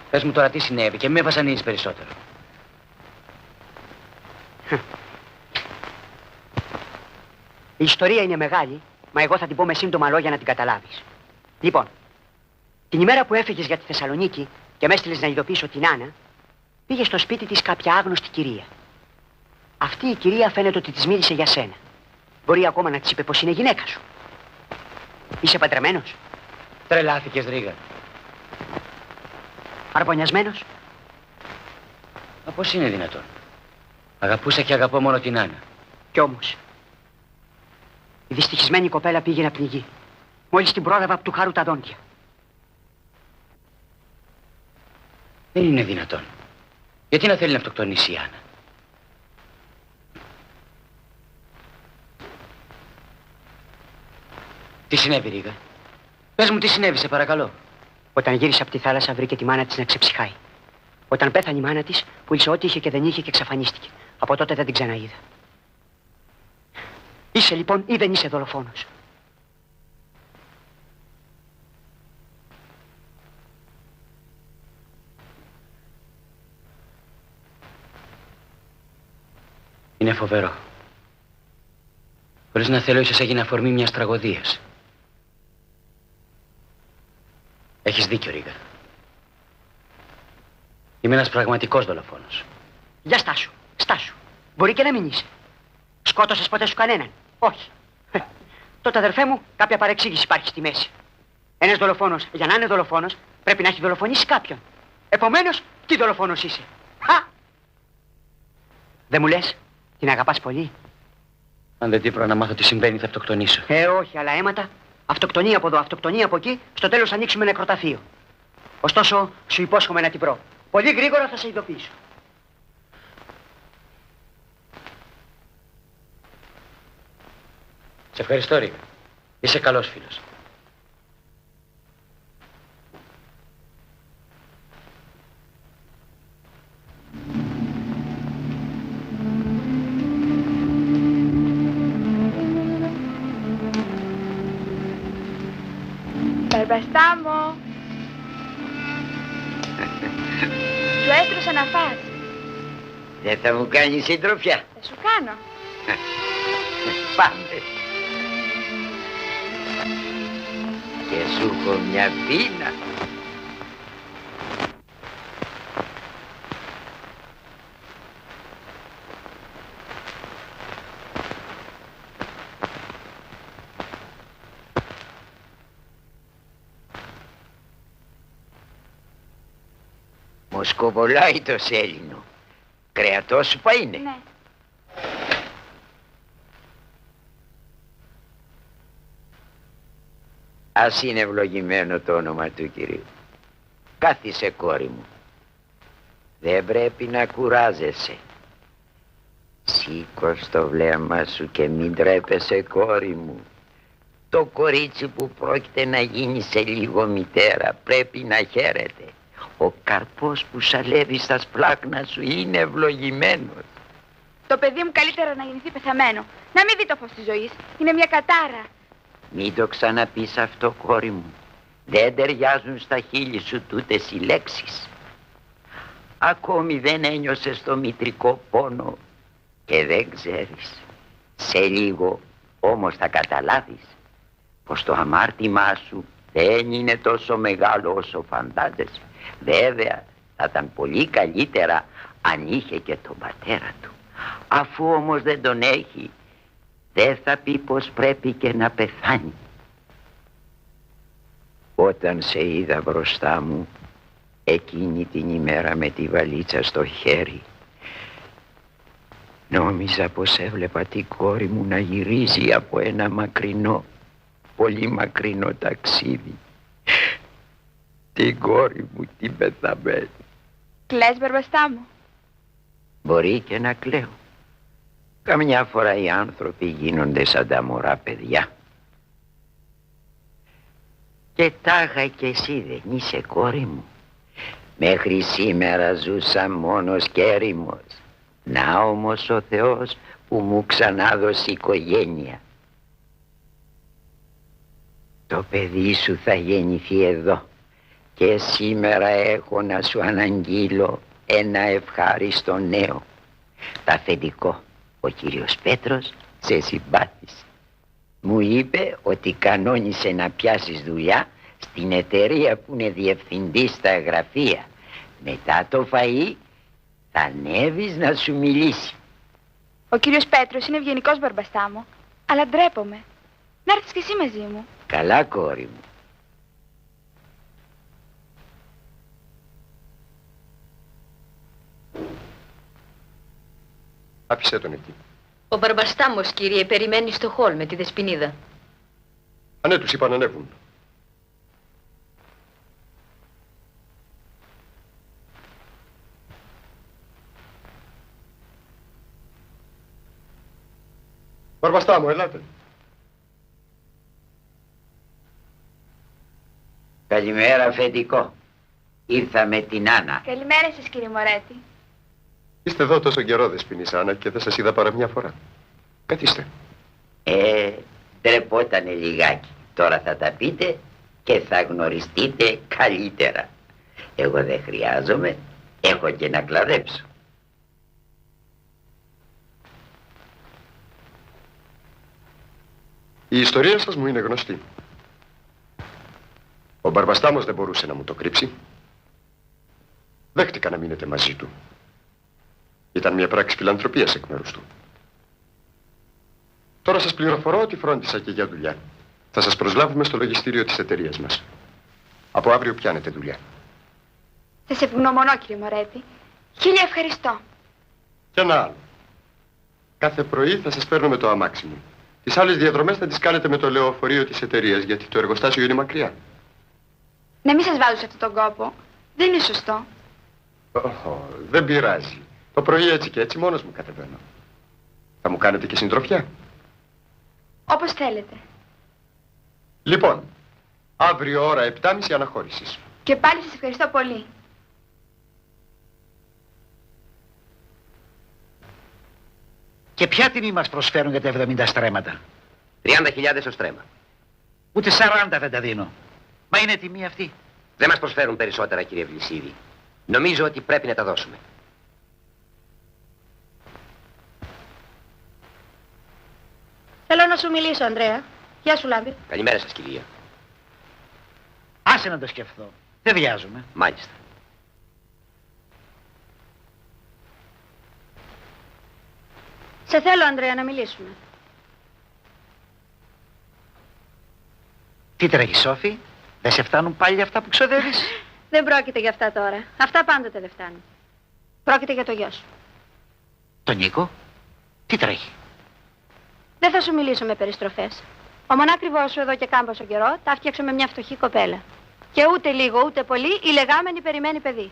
Πες μου τώρα τι συνέβη και με βασανίζεις περισσότερο. Η ιστορία είναι μεγάλη, μα εγώ θα την πω με σύντομα λόγια να την καταλάβεις. Λοιπόν, την ημέρα που έφυγες για τη Θεσσαλονίκη και με έστειλες να ειδοποιήσω την Άννα, πήγε στο σπίτι της κάποια άγνωστη κυρία. Αυτή η κυρία φαίνεται ότι της μίλησε για σένα. Μπορεί ακόμα να της είπε πως είναι γυναίκα σου. Είσαι παντρεμένος? Τρελάθηκες, Ρίγα. Αρπονιασμένος? Μα πώς είναι δυνατόν? Αγαπούσα και αγαπώ μόνο την Άννα. Κι όμως, η δυστυχισμένη κοπέλα πήγε να πνιγεί. Μόλις την πρόλαβα από του χάρου τα δόντια. Δεν είναι δυνατόν. Γιατί να θέλει να αυτοκτονήσει η Άννα? Τι συνέβη, Ρίγα? Πες μου τι συνέβη, σε παρακαλώ. Όταν γύρισε από τη θάλασσα, βρήκε τη μάνα της να ξεψυχάει. Όταν πέθανε η μάνα της, πούλησε ό,τι είχε και δεν είχε και εξαφανίστηκε. Από τότε δεν την ξαναείδα. Είσαι λοιπόν ή δεν είσαι δολοφόνος? Είναι φοβερό. Χωρίς να θέλω, ίσως έγινε αφορμή μιας τραγωδίας. Έχεις δίκιο, Ρίγα. Είμαι ένας πραγματικός δολοφόνος. Για στάσου, στάσου. Μπορεί και να μην είσαι. Σκότωσες ποτέ σου κανέναν? Όχι. Τότε, αδερφέ μου, κάποια παρεξήγηση υπάρχει στη μέση. Ένας δολοφόνος, για να είναι δολοφόνος, πρέπει να έχει δολοφονήσει κάποιον. Επομένως, τι δολοφόνος είσαι? Δεν μου λες, την αγαπάς πολύ? Αν δεν τύπρωα να μάθω τι συμβαίνει, θα αυτοκτονήσω. Όχι, αλλά αίματα. Αυτοκτονία από εδώ, αυτοκτονία από εκεί. Στο τέλος θα ανοίξουμε νεκροταφείο. Ωστόσο, σου υπόσχομαι να την βρω. Πολύ γρήγορα θα σε ειδοποιήσω. Σε ευχαριστώ, Ρίγα. Είσαι καλός φίλος. Μπαρμπαστάμο. Σου έστρωσα να φας. Δεν θα μου κάνεις συντροφιά? Θα σου κάνω. Πάμε. Και σου έχω μια πείνα. Μοσκοβολάει το σέλινο. Κρεατόσουπα είναι? Ναι. Ας είναι ευλογημένο το όνομα του Κυρίου. Κάθισε, κόρη μου. Δεν πρέπει να κουράζεσαι. Σήκω το βλέμμα σου και μην τρέπεσαι, κόρη μου. Το κορίτσι που πρόκειται να γίνει σε λίγο μητέρα πρέπει να χαίρεται. Ο καρπός που σαλεύει στα σπλάχνα σου είναι ευλογημένος. Το παιδί μου καλύτερα να γεννηθεί πεθαμένο. Να μην δει το φως της ζωής. Είναι μια κατάρα. Μην το ξαναπείς αυτό, κόρη μου. Δεν ταιριάζουν στα χείλη σου τούτες οι λέξεις. Ακόμη δεν ένιωσες το μητρικό πόνο και δεν ξέρεις. Σε λίγο όμως θα καταλάβεις πως το αμάρτημά σου δεν είναι τόσο μεγάλο όσο φαντάζεσαι. Βέβαια θα ήταν πολύ καλύτερα αν είχε και τον πατέρα του. Αφού όμως δεν τον έχει, δεν θα πει πως πρέπει και να πεθάνει. Όταν σε είδα μπροστά μου εκείνη την ημέρα με τη βαλίτσα στο χέρι, νόμιζα πως έβλεπα την κόρη μου να γυρίζει από ένα μακρινό, πολύ μακρινό ταξίδι. Την κόρη μου την πεθαμένη. Κλαις, Μπαρμπαστάμο? Μπορεί και να κλαίω. Καμιά φορά οι άνθρωποι γίνονται σαν τα μωρά παιδιά. Και τάχα κι εσύ δεν είσαι, κόρη μου? Μέχρι σήμερα ζούσα μόνος και έρημος. Να όμως ο Θεός που μου ξανάδωσε οικογένεια. Το παιδί σου θα γεννηθεί εδώ και σήμερα έχω να σου αναγγείλω ένα ευχάριστο νέο. Τα αφεντικό, ο κύριος Πέτρος σε συμπάθησε. Μου είπε ότι κανόνισε να πιάσεις δουλειά στην εταιρεία που είναι διευθυντής στα γραφεία. Μετά το φαΐ θα ανέβεις να σου μιλήσει. Ο κύριος Πέτρος είναι ευγενικός, Μπαρμπαστάμο, αλλά ντρέπομαι. Να έρθεις κι εσύ μαζί μου. Καλά, κόρη μου. Άφησέ τον εκεί. Ο Μπαρμπαστάμος, κύριε, περιμένει στο χολ με τη Δεσποινίδα. Ναι, τους είπα να ανέβουν. Μπαρμπαστά μου, ελάτε. Καλημέρα, αφεντικό. Ήρθα με την Άννα. Καλημέρα σας, κύριε Μωρέτη. Είστε εδώ τόσο καιρό, Δεσποινής, Άννα, και δεν σας είδα παρά μια φορά. Καθίστε. Ντρεπότανε λιγάκι. Τώρα θα τα πείτε και θα γνωριστείτε καλύτερα. Εγώ δεν χρειάζομαι. Έχω και να κλαδέψω. Η ιστορία σας μου είναι γνωστή. Ο Μπαρμπαστάμος δεν μπορούσε να μου το κρύψει. Δέχτηκα να μείνετε μαζί του. Ήταν μια πράξη φιλανθρωπίας εκ μέρους του. Τώρα σας πληροφορώ ότι φρόντισα και για δουλειά. Θα σας προσλάβουμε στο λογιστήριο της εταιρείας μας. Από αύριο πιάνετε δουλειά. Σας ευγνωμονώ, κύριε Μωρέτη. Χίλια ευχαριστώ. Και ένα άλλο. Κάθε πρωί θα σας παίρνω με το αμάξι μου. Τις άλλες διαδρομές θα τις κάνετε με το λεωφορείο της εταιρείας, γιατί το εργοστάσιο είναι μακριά. Να μην σας βάζω σε αυτόν τον κόπο. Δεν είναι σωστό. Δεν πειράζει. Το πρωί έτσι και έτσι μόνος μου κατεβαίνω. Θα μου κάνετε και συντροφιά. Όπως θέλετε. Λοιπόν, αύριο ώρα 7:30 αναχώρησης. Και πάλι σας ευχαριστώ πολύ. Και ποια τιμή μας προσφέρουν για τα 70 στρέμματα? 30.000 το στρέμμα. Ούτε 40 δεν τα δίνω. Μα είναι τιμή αυτή. Δεν μας προσφέρουν περισσότερα, κύριε Βλυσίδη. Νομίζω ότι πρέπει να τα δώσουμε. Θέλω να σου μιλήσω, Ανδρέα. Γεια σου, Λάμπη. Καλημέρα σας, κυρία. Άσε να το σκεφτώ. Δεν βιάζομαι. Μάλιστα. Σε θέλω, Ανδρέα, να μιλήσουμε. Τι τρέχει, Σόφη? Δεν σε φτάνουν πάλι αυτά που ξοδεύεις? Δεν πρόκειται για αυτά τώρα. Αυτά πάντοτε δεν φτάνουν. Πρόκειται για το γιο σου. Τον Νίκο? Τι τρέχει? Δεν θα σου μιλήσω με περιστροφές. Ο μονάκριβός σου εδώ και κάμποσο καιρό τα έφτιαξε με μια φτωχή κοπέλα. Και ούτε λίγο ούτε πολύ η λεγάμενη περιμένει παιδί.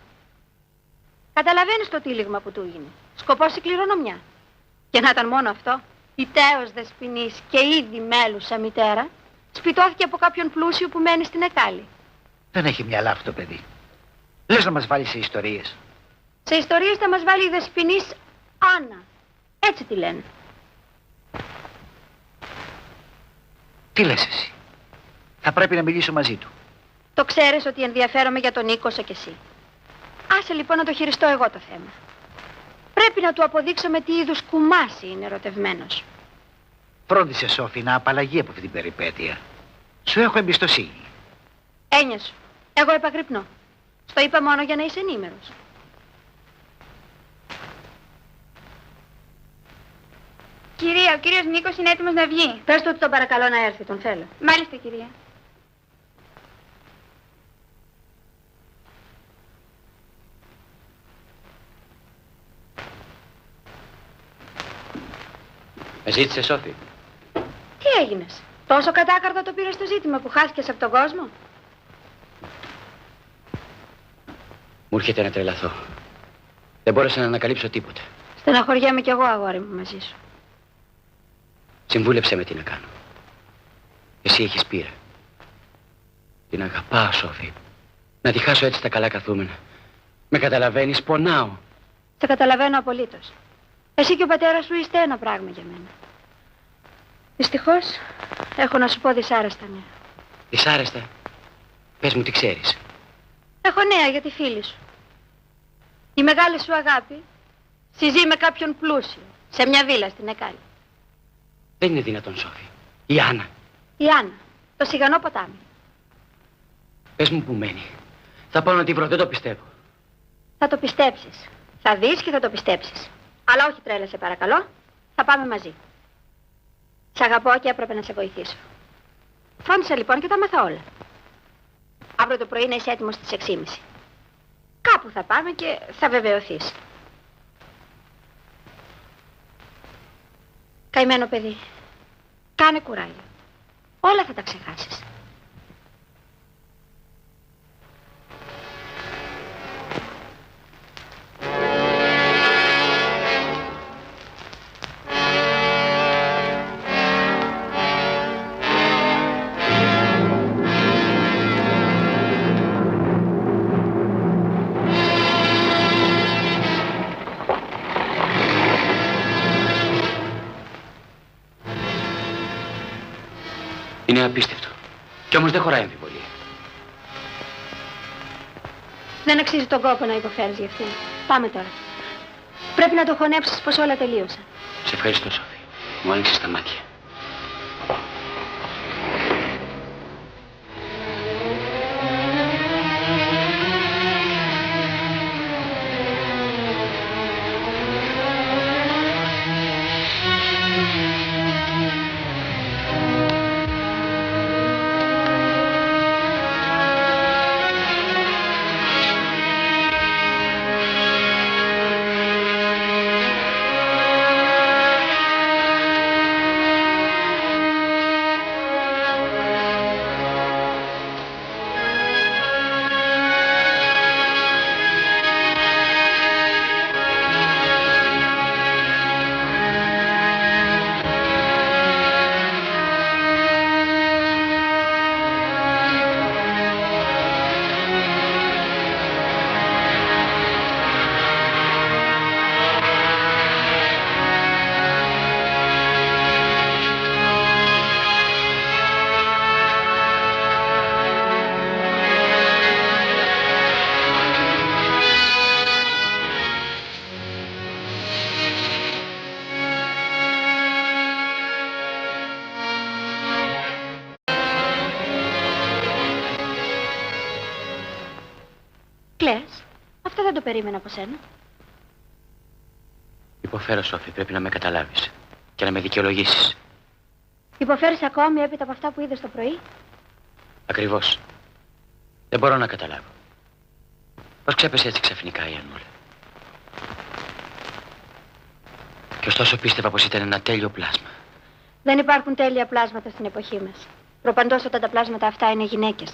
Καταλαβαίνεις το τύλιγμα που του έγινε. Σκοπός η κληρονομιά. Και να ήταν μόνο αυτό, η τέος Δεσποινής και ήδη μέλουσα μητέρα σπιτώθηκε από κάποιον πλούσιο που μένει στην Εκάλη. Δεν έχει μυαλά αυτό το παιδί. Λες να μας βάλει σε ιστορίες? Σε ιστορίες θα μας βάλει η Δεσποινής Άννα. Έτσι τη λένε. Τι λες εσύ? Θα πρέπει να μιλήσω μαζί του. Το ξέρεις ότι ενδιαφέρομαι για τον Νίκο όσο κι εσύ. Άσε λοιπόν να το χειριστώ εγώ το θέμα. Πρέπει να του αποδείξω με τι είδους κουμάσι είναι ερωτευμένος. Φρόντισε, Σόφη, να απαλλαγεί από αυτή την περιπέτεια. Σου έχω εμπιστοσύνη. Έννοια σου. Εγώ επαγρυπνώ. Στο είπα μόνο για να είσαι ενήμερος. Κυρία, ο κύριος Νίκος είναι έτοιμος να βγει. Πες του ότι τον παρακαλώ να έρθει, τον θέλω. Μάλιστα, κυρία. Με ζήτησε, Σόφη. Τι έγινες? Τόσο κατάκαρδα το πήρες το ζήτημα που χάθηκες από τον κόσμο? Μου έρχεται να τρελαθώ. Δεν μπόρεσα να ανακαλύψω τίποτα. Στεναχωριέμαι κι εγώ, αγόρι μου, μαζί σου. Συμβούλεψε με τι να κάνω. Εσύ έχεις πείρα. Την αγαπάω, Σόφη. Να τη χάσω έτσι τα καλά καθούμενα. Με καταλαβαίνεις, πονάω. Σε καταλαβαίνω απολύτως. Εσύ και ο πατέρας σου είστε ένα πράγμα για μένα. Δυστυχώς, έχω να σου πω δυσάρεστα νέα. Δυσάρεστα? Πες μου τι ξέρεις. Έχω νέα για τη φίλη σου. Η μεγάλη σου αγάπη συζεί με κάποιον πλούσιο, σε μια βίλα στην Εκάλη. Δεν είναι δυνατόν, Σόφη. Η Άννα. Η Άννα, το σιγανό ποτάμι. Πες μου που μένει. Θα πάω να τη βρω, δεν το πιστεύω. Θα το πιστέψεις. Θα δεις και θα το πιστέψεις. Αλλά όχι τρέλα, σε παρακαλώ. Θα πάμε μαζί. Σ' αγαπώ και έπρεπε να σε βοηθήσω. Φρόντισα λοιπόν και τα μάθα όλα. Αύριο το πρωί να είσαι έτοιμος στις 6:30. Κάπου θα πάμε και θα βεβαιωθείς. Καημένο παιδί. Κάνε κουράγιο. Όλα θα τα ξεχάσεις. Είναι απίστευτο. Κι όμως δεν χωράει αμφιβολία. Δεν αξίζει τον κόπο να υποφέρεις γι' αυτήν. Πάμε τώρα. Πρέπει να το χωνέψεις πως όλα τελείωσαν. Σε ευχαριστώ, Σόφη. Μου άνοιξες τα μάτια. Κλαις, αυτό δεν το περίμενα από σένα. Υποφέρω, Σόφη, πρέπει να με καταλάβεις και να με δικαιολογήσεις. Υποφέρεις ακόμη έπειτα από αυτά που είδες το πρωί? Ακριβώς. Δεν μπορώ να καταλάβω. Πώς ξέπεσε έτσι ξαφνικά η Ανούλα. Και ωστόσο πίστευα πως ήταν ένα τέλειο πλάσμα. Δεν υπάρχουν τέλεια πλάσματα στην εποχή μας. Προπαντός όταν τα πλάσματα αυτά είναι γυναίκες.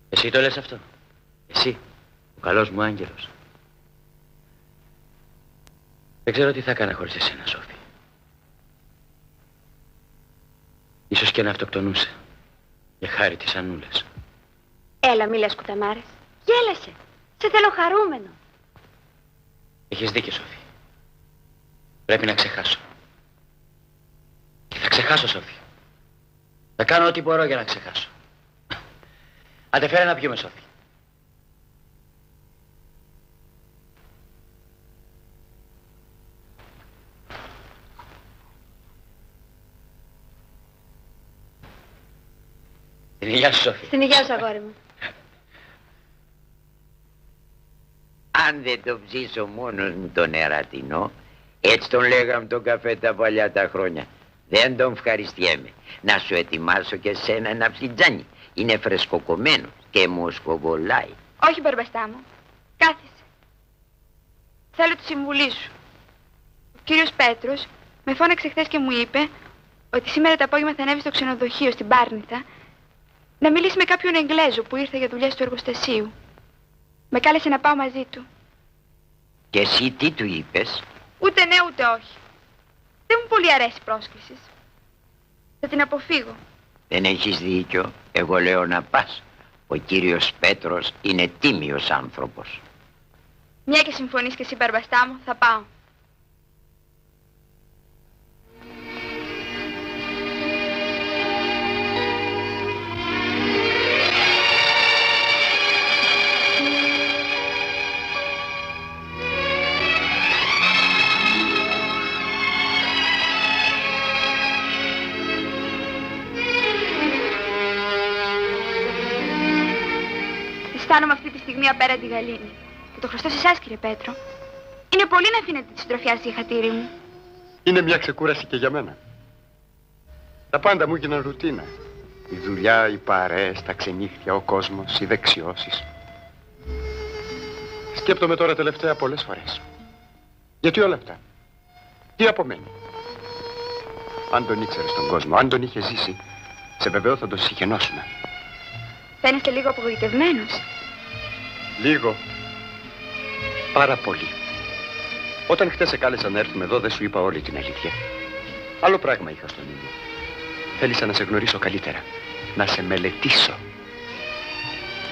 Εσύ το λες αυτό? Εσύ, ο καλός μου άγγελος. Δεν ξέρω τι θα έκανα χωρίς εσένα, Σόφη. Ίσως και να αυτοκτονούσα. Για χάρη της Ανούλας. Έλα, μη λες κουταμάρες. Γέλασε. Σε θέλω χαρούμενο. Έχεις δίκιο, Σόφη. Πρέπει να ξεχάσω. Και θα ξεχάσω, Σόφη. Θα κάνω ό,τι μπορώ για να ξεχάσω. Άντε φέρε να πιούμε, Σόφη. Στην υγεία σου, Σόφη. Στην υγεία σου, αγόρι μου. Αν δεν το ψήσω μόνος μου τον νερατινό, έτσι τον λέγαμε τον καφέ τα παλιά τα χρόνια. Δεν τον ευχαριστιέμαι. Να σου ετοιμάσω και σένα ένα φλιτζάνι. Είναι φρεσκοκομμένο και μοσκοβολάει. Όχι, μπαρμπαστά μου. Κάθισε. Θέλω τη συμβουλή σου. Ο κύριος Πέτρος με φώναξε χθες και μου είπε ότι σήμερα το απόγευμα θα ανέβει στο ξενοδοχείο στην Πάρνηθα να μιλήσει με κάποιον Εγγλέζο που ήρθε για δουλειές του εργοστασίου. Με κάλεσε να πάω μαζί του. Και εσύ τι του είπες? Ούτε ναι ούτε όχι. Δεν μου πολύ αρέσει η πρόσκληση. Θα την αποφύγω. Δεν έχεις δίκιο. Εγώ λέω να πας. Ο κύριος Πέτρος είναι τίμιος άνθρωπος. Μια και συμφωνείς και εσύ, μπαρμπαστά μου, θα πάω. Αισθάνομαι αυτή τη στιγμή απέραντη γαλήνη. Και το χρωστώ σε εσάς, κύριε Πέτρο. Είναι πολύ να αφήνετε τη συντροφιά στη χατήρι μου. Είναι μια ξεκούραση και για μένα. Τα πάντα μου έγιναν ρουτίνα. Η δουλειά, οι παρέες, τα ξενύχτια, ο κόσμος, οι δεξιώσεις. Σκέπτομαι τώρα τελευταία πολλές φορές. Γιατί όλα αυτά? Τι απομένει? Αν τον ήξερες τον κόσμο, αν τον είχε ζήσει, σε βεβαιώ θα τον συγχαινώσουμε. Φαίνεστε λίγο απογοητευμένος. Λίγο. Πάρα πολύ. Όταν χτες σε κάλεσα να έρθουμε εδώ, δεν σου είπα όλη την αλήθεια. Άλλο πράγμα είχα στο νου μου. Θέλησα να σε γνωρίσω καλύτερα. Να σε μελετήσω.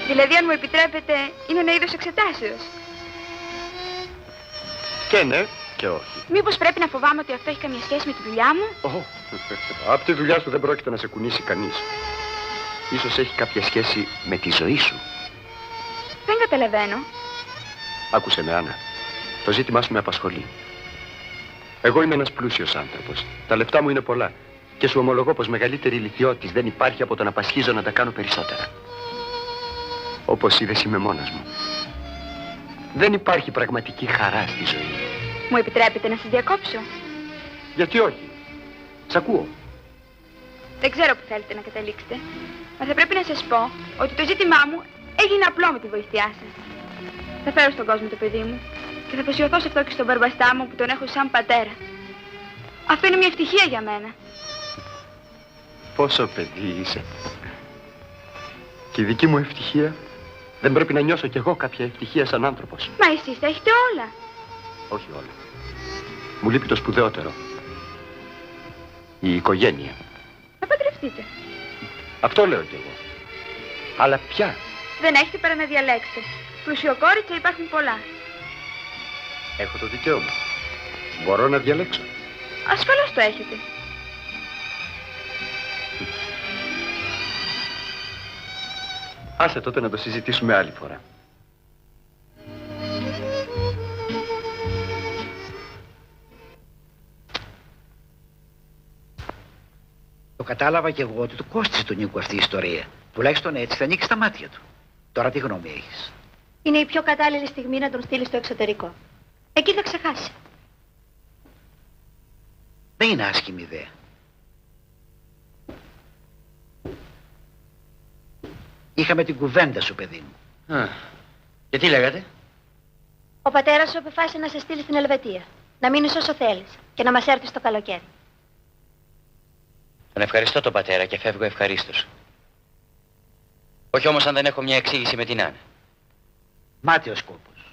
Δηλαδή, αν μου επιτρέπετε, είναι ένα είδος εξετάσεως. Και ναι, και όχι. Μήπως πρέπει να φοβάμαι ότι αυτό έχει καμία σχέση με τη δουλειά μου? Από τη δουλειά σου δεν πρόκειται να σε κουνήσει κανείς. Ίσως έχει κάποια σχέση με τη ζωή σου. Δεν καταλαβαίνω. Άκουσε με, Άννα. Το ζήτημά σου με απασχολεί. Εγώ είμαι ένας πλούσιος άνθρωπος. Τα λεφτά μου είναι πολλά. Και σου ομολογώ πως μεγαλύτερη ηλικιώτης δεν υπάρχει από το να πασχίζω να τα κάνω περισσότερα. Όπως είδες, είμαι μόνος μου. Δεν υπάρχει πραγματική χαρά στη ζωή. Μου επιτρέπετε να σας διακόψω? Γιατί όχι? Σ' ακούω. Δεν ξέρω που θέλετε να καταλήξετε. Μα θα πρέπει να σας πω ότι το ζήτημά μου έγινε απλό με τη βοήθειά σας. Θα φέρω στον κόσμο το παιδί μου και θα αφοσιωθώ σε αυτό και στον μπαρμπαστά μου που τον έχω σαν πατέρα. Αυτό είναι μια ευτυχία για μένα. Πόσο παιδί είσαι. Και η δική μου ευτυχία, δεν πρέπει να νιώσω κι εγώ κάποια ευτυχία σαν άνθρωπος? Μα εσείς τα έχετε όλα. Όχι όλα. Μου λείπει το σπουδαιότερο. Η οικογένεια. Να παντρευτείτε. Αυτό λέω κι εγώ. Αλλά ποια? Δεν έχετε παρά να διαλέξετε. Πλουσιοκόριτσα υπάρχουν πολλά. Έχω το δικαίωμα. Μπορώ να διαλέξω. Ασφαλώς το έχετε. Άσε τότε να το συζητήσουμε άλλη φορά. Το κατάλαβα κι εγώ ότι του κόστισε του Νίκου αυτή η ιστορία. Τουλάχιστον έτσι θα ανοίξει τα μάτια του. Τώρα τι γνώμη έχεις? Είναι η πιο κατάλληλη στιγμή να τον στείλει στο εξωτερικό. Εκεί θα ξεχάσει. Δεν είναι άσχημη ιδέα. Είχαμε την κουβέντα σου, παιδί μου. Και τι λέγατε? Ο πατέρας σου αποφάσισε να σε στείλει στην Ελβετία. Να μείνεις όσο θέλεις και να μας έρθεις το καλοκαίρι. Τον ευχαριστώ τον πατέρα και φεύγω ευχαρίστως. Όχι όμως αν δεν έχω μια εξήγηση με την Άννα. Μάταιος κόπος.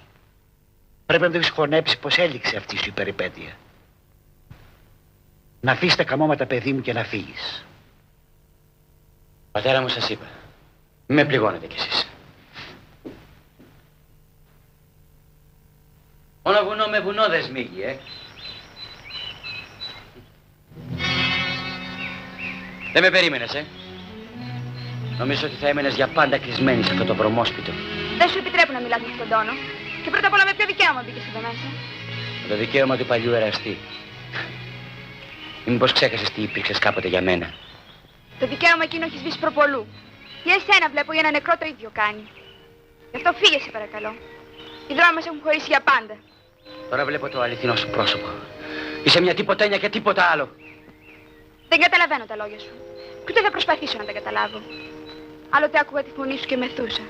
Πρέπει να το έχεις χωνέψει πως έληξε αυτή σου η περιπέτεια. Να αφήσεις τα καμώματα, παιδί μου, και να φύγεις. Πατέρα μου, σας είπα. Μη με πληγώνετε κι εσείς. Μόνο βουνό με βουνό δεν σμίγει, Δεν με περίμενες, Νομίζω ότι θα έμενες για πάντα κλεισμένη σε αυτό το βρωμόσπιτο. Δεν σου επιτρέπω να μιλάς με αυτόν τον τόνο. Και πρώτα απ' όλα με ποιο δικαίωμα μπήκες εδώ μέσα? Το δικαίωμα του παλιού εραστή. Ή μήπως ξέχασες τι υπήρξες κάποτε για μένα? Το δικαίωμα εκείνο έχει σβήσει προπολού. Για εσένα βλέπω, για ένα νεκρό το ίδιο κάνει. Γι' αυτό φύγε, σε παρακαλώ. Οι δρόμοι μας έχουν χωρίσει για πάντα. Τώρα βλέπω το αληθινό σου πρόσωπο. Είσαι μια τυποτένια και τίποτα άλλο. Δεν καταλαβαίνω τα λόγια σου. Και ούτε θα προσπαθήσω να τα καταλάβω. Άλλοτε άκουγα τη φωνή σου και μεθούσα.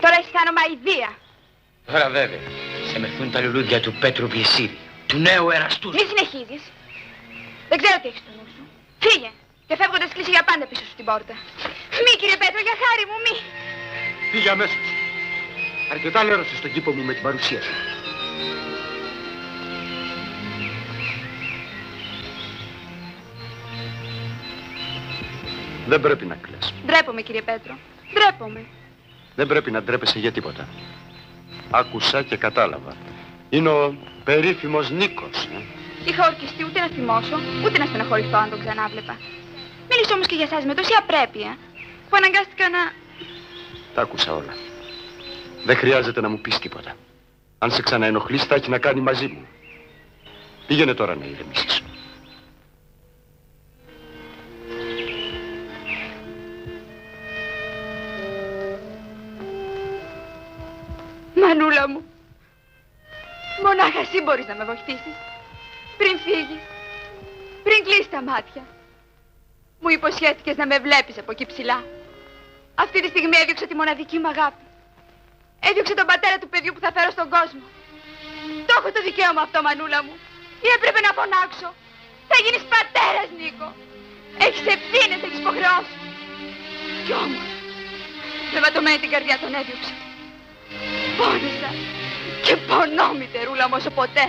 Τώρα αισθάνομαι αηδία. Τώρα βέβαια. Σε μεθούν τα λουλούδια του Πέτρου Πλησίδη. Του νέου εραστού. Μη συνεχίζεις. Δεν ξέρω τι έχεις στο νου σου. Φύγε. Και φεύγοντας κλείσει για πάντα πίσω σου την πόρτα. Μη, κύριε Πέτρο, για χάρη μου, μη. Φύγε αμέσως. Αρκετά λέρωσες στον κήπο μου με την παρουσία σου. Δεν πρέπει να κλαις. Ντρέπομαι, κύριε Πέτρο. Ντρέπομαι. Δεν πρέπει να ντρέπεσαι για τίποτα. Άκουσα και κατάλαβα. Είναι ο περίφημος Νίκος. Είχα ορκιστεί ούτε να θυμώσω, ούτε να στεναχωρηθώ αν τον ξανάβλεπα. Μίλησε όμως και για εσάς με τόση απρέπεια, που αναγκάστηκα να... Τα άκουσα όλα. Δεν χρειάζεται να μου πεις τίποτα. Αν σε ξαναενοχλήσει θα έχει να κάνει μαζί μου. Πήγαινε τώρα να ηρεμήσεις. Μανούλα μου, μονάχα εσύ μπορείς να με βοηθήσεις. Πριν φύγεις, πριν κλείσεις τα μάτια, μου υποσχέθηκες να με βλέπεις από εκεί ψηλά. Αυτή τη στιγμή έδιωξε τη μοναδική μου αγάπη. Έδιωξε τον πατέρα του παιδιού που θα φέρω στον κόσμο. Το έχω το δικαίωμα αυτό, Μανούλα μου. Ή έπρεπε να φωνάξω? Θα γίνεις πατέρας, Νίκο. Έχεις ευθύνες, έχεις υποχρεώσεις. Κι όμως, με ματωμένη την καρδιά τον έδιωξα. Πόνεσα και πονώ, μητερούλα μου, όσο ποτέ.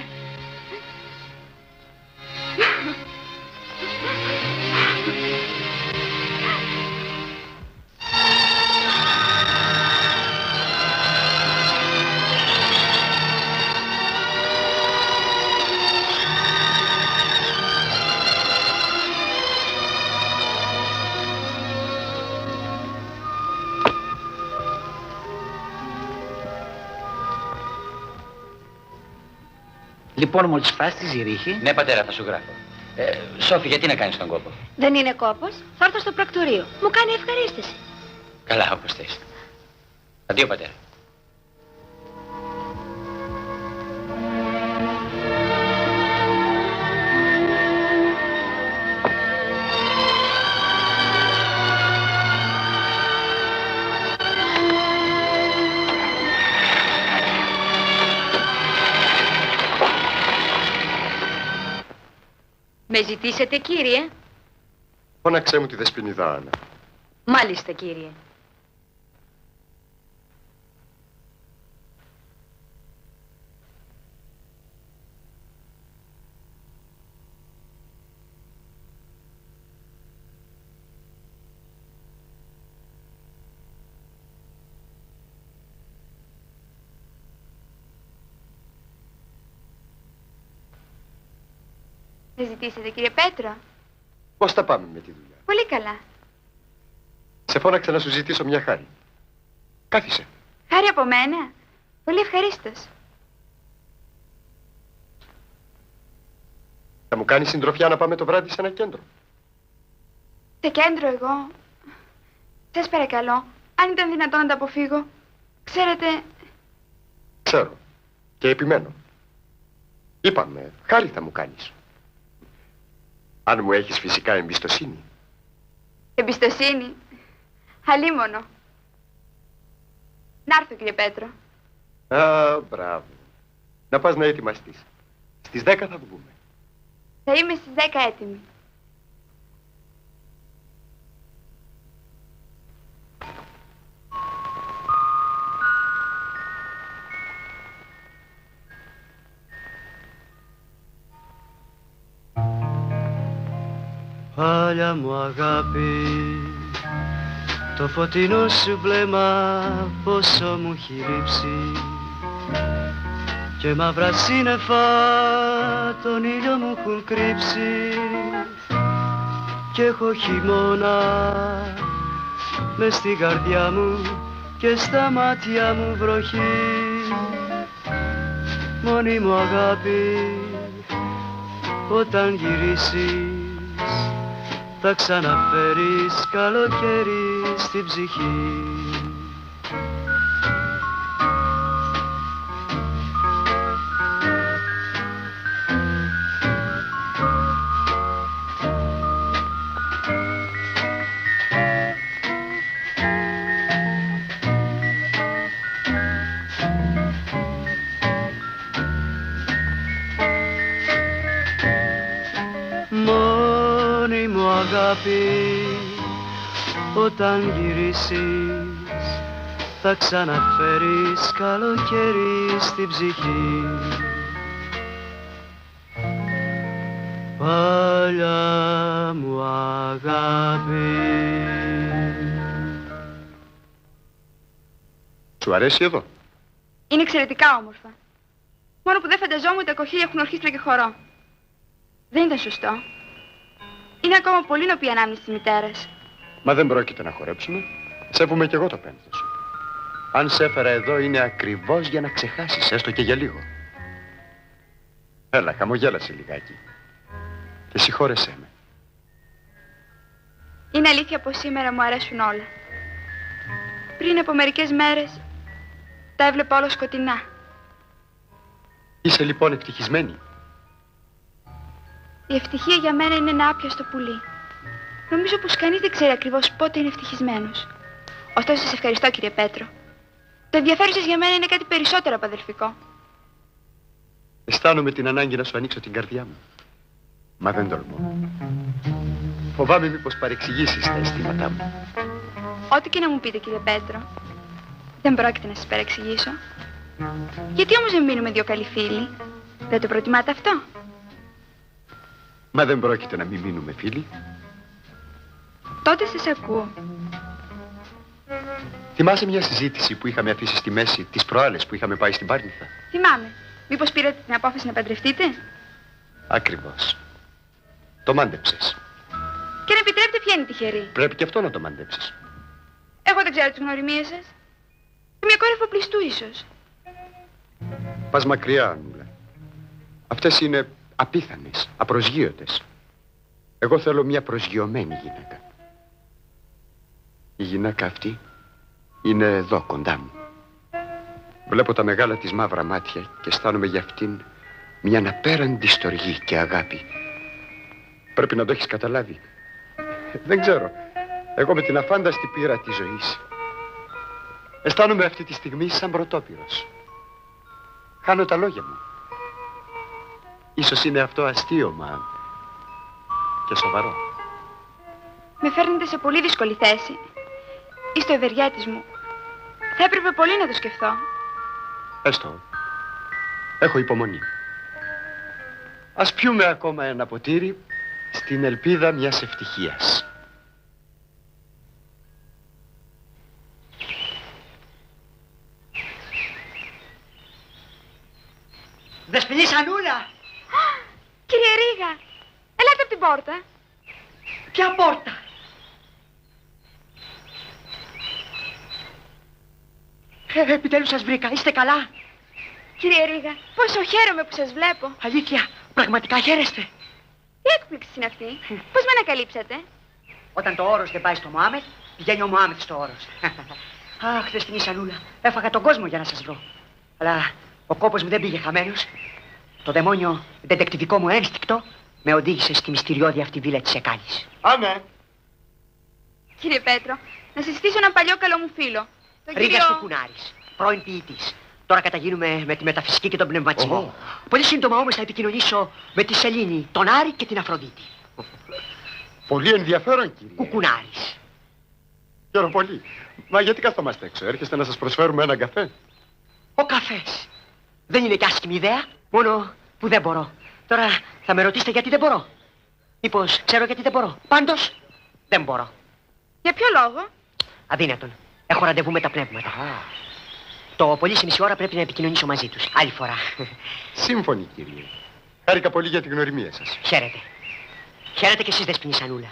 Λοιπόν, μόλις φας τη ζυρίχη... Ναι, πατέρα, θα σου γράφω. Σόφη, γιατί να κάνεις τον κόπο? Δεν είναι κόπος. Θα έρθω στο πρακτορείο. Μου κάνει ευχαρίστηση. Καλά, όπως θες. Αντίο, πατέρα. Με ζητήσετε, κύριε? Φώναξέ μου τη Δεσποινιδά, Άννα. Μάλιστα, κύριε. Με ζητήσετε, κύριε Πέτρο? Πώς θα πάμε με τη δουλειά? Πολύ καλά. Σε φώναξα να σου ζητήσω μια χάρη. Κάθισε. Χάρη από μένα. Πολύ ευχαρίστως. Θα μου κάνεις συντροφιά να πάμε το βράδυ σε ένα κέντρο? Σε κέντρο εγώ? Σας παρακαλώ, αν ήταν δυνατόν να τα αποφύγω. Ξέρετε... Ξέρω. Και επιμένω. Είπαμε, χάρη θα μου κάνεις. Αν μου έχεις φυσικά εμπιστοσύνη. Εμπιστοσύνη? Αλίμονο. Να έρθω, κύριε Πέτρο. Α, μπράβο. Να πας να ετοιμαστείς. Στις 10 θα βγούμε. Θα είμαι στις 10 έτοιμη. Παλιά μου αγάπη, το φωτεινό σου βλέμμα πόσο μου έχει λείψει και μαύρα σύννεφα τον ήλιο μου έχουν κρύψει και έχω χειμώνα μες στην καρδιά μου και στα μάτια μου βροχή. Μόνη μου αγάπη, όταν γυρίσεις θα ξαναφέρεις καλοκαίρι στην ψυχή. Όταν γυρίσεις θα ξαναφέρεις καλοκαίρι στην ψυχή. Παλιά μου αγάπη. Σου αρέσει εδώ? Είναι εξαιρετικά όμορφα. Μόνο που δεν φανταζόμουν τα κοχύλια έχουν ορχήστρα και χορό. Δεν ήταν σωστό. Είναι ακόμα πολύ νοπή η ανάμνηση της μητέρας. Μα δεν πρόκειται να χορέψουμε. Σέβομαι κι εγώ το πένθο σου. Αν σε έφερα εδώ είναι ακριβώς για να ξεχάσεις, έστω και για λίγο. Έλα, χαμογέλασε λιγάκι. Και συγχώρεσέ με. Είναι αλήθεια πως σήμερα μου αρέσουν όλα. Πριν από μερικές μέρες τα έβλεπα όλα σκοτεινά. Είσαι λοιπόν ευτυχισμένη? Η ευτυχία για μένα είναι ένα άπιαστο πουλί. Νομίζω πως κανείς δεν ξέρει ακριβώς πότε είναι ευτυχισμένος. Ωστόσο, σας ευχαριστώ, κύριε Πέτρο. Το ενδιαφέρον σας για μένα είναι κάτι περισσότερο από αδελφικό. Αισθάνομαι την ανάγκη να σου ανοίξω την καρδιά μου. Μα δεν τολμώ. Φοβάμαι μήπως παρεξηγήσεις τα αισθήματά μου. Ό,τι και να μου πείτε, κύριε Πέτρο, δεν πρόκειται να σας παρεξηγήσω. Γιατί όμως δεν μείνουμε δύο καλοί φίλοι? Δεν το προτιμάτε αυτό? Μα δεν πρόκειται να μην μείνουμε φίλοι. Τότε σας ακούω. Θυμάσαι μια συζήτηση που είχαμε αφήσει στη μέση τις προάλλες που είχαμε πάει στην Πάρνηθα? Θυμάμαι. Μήπως πήρατε την απόφαση να παντρευτείτε? Ακριβώς. Το μάντεψες. Και να επιτρέπετε ποια είναι τυχερή. Πρέπει και αυτό να το μαντέψεις. Εγώ δεν ξέρω τις γνωριμίες σας. Και μια κόρη φοπλιστού ίσως. Πας μακριά, Ανούλα. Αυτές είναι απίθανες, απροσγείωτες. Εγώ θέλω μια προσγειωμένη γυναίκα. Η γυναίκα αυτή είναι εδώ κοντά μου. Βλέπω τα μεγάλα της μαύρα μάτια και αισθάνομαι για αυτήν μια αναπέραντη στοργή και αγάπη. Πρέπει να το έχεις καταλάβει. Δεν ξέρω. Εγώ με την αφάνταστη πείρα της ζωής αισθάνομαι αυτή τη στιγμή σαν πρωτόπυρος. Χάνω τα λόγια μου. Ίσως είναι αυτό αστείωμα και σοβαρό. Με φέρνετε σε πολύ δύσκολη θέση. Είστε ο ευεργέτης μου. Θα έπρεπε πολύ να το σκεφτώ. Έστω. Έχω υπομονή. Ας πιούμε ακόμα ένα ποτήρι στην ελπίδα μιας ευτυχίας. Δεσποινής Ανούλα! Κύριε Ρίγα, ελάτε από την πόρτα. Ποια πόρτα? Επιτέλους σας βρήκα. Είστε καλά? Κύριε Ρίγα, πόσο χαίρομαι που σας βλέπω. Αλήθεια, πραγματικά χαίρεστε? Τι έκπληξη είναι αυτή? Πώς με ανακαλύψατε? Όταν το όρος δεν πάει στο Μωάμεθ, πηγαίνει ο Μωάμεθ στο όρος. Αχ, Δεσποινής Ανούλα, έφαγα τον κόσμο για να σας βρω. Αλλά ο κόπος μου δεν πήγε χαμένος. Το δαιμόνιο δεντεκτιβικό μου ένστικτο με οδήγησε στη μυστηριώδη αυτή βίλα της Εκάλης. Άμε! Κύριε Πέτρο, να συστήσω έναν παλιό καλό μου φίλο. Τον Ρίγας κύριο... Κουκουνάρης, πρώην ποιητής. Τώρα καταγίνουμε με τη μεταφυσική και τον πνευματισμό. Πολύ σύντομα όμως θα επικοινωνήσω με τη Σελήνη, τον Άρη και την Αφροδίτη. Πολύ ενδιαφέρον, κύριε. Κουκουνάρης. Χαίρομαι πολύ. Μα γιατί καθόμαστε έξω? Έρχεστε να σας προσφέρουμε έναν καφέ? Ο καφές. Δεν είναι κι άσχημη ιδέα, μόνο που δεν μπορώ. Τώρα θα με ρωτήσετε γιατί δεν μπορώ. Μήπως ξέρω γιατί δεν μπορώ? Πάντως δεν μπορώ. Για ποιο λόγο? Αδύνατον. Έχω ραντεβού με τα πνεύματα. Το πολύ σε μισή ώρα πρέπει να επικοινωνήσω μαζί τους. Άλλη φορά. Σύμφωνοι, κύριε. Χάρηκα πολύ για την γνωριμία σας. Χαίρετε. Χαίρετε κι εσείς, Δεσποινή Ανούλα.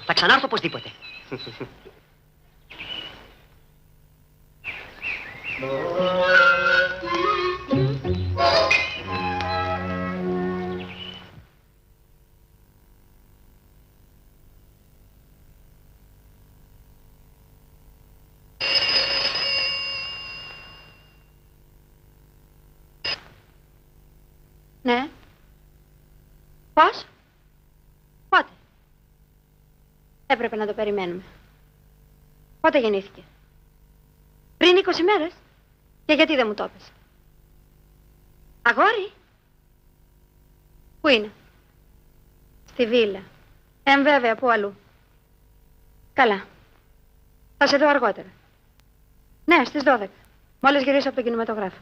Θα ξανάρθω οπωσδήποτε. Ναι. Πώς? Πότε? Έπρεπε να το περιμένουμε. Πότε γεννήθηκε? Πριν 20 μέρες. Και γιατί δεν μου το έπες? Αγόρι? Πού είναι? Στη βίλα. Βέβαια, πού αλλού? Καλά. Θα σε δω αργότερα. Ναι, στις 12. Μόλις γυρίσω από τον κινηματογράφο.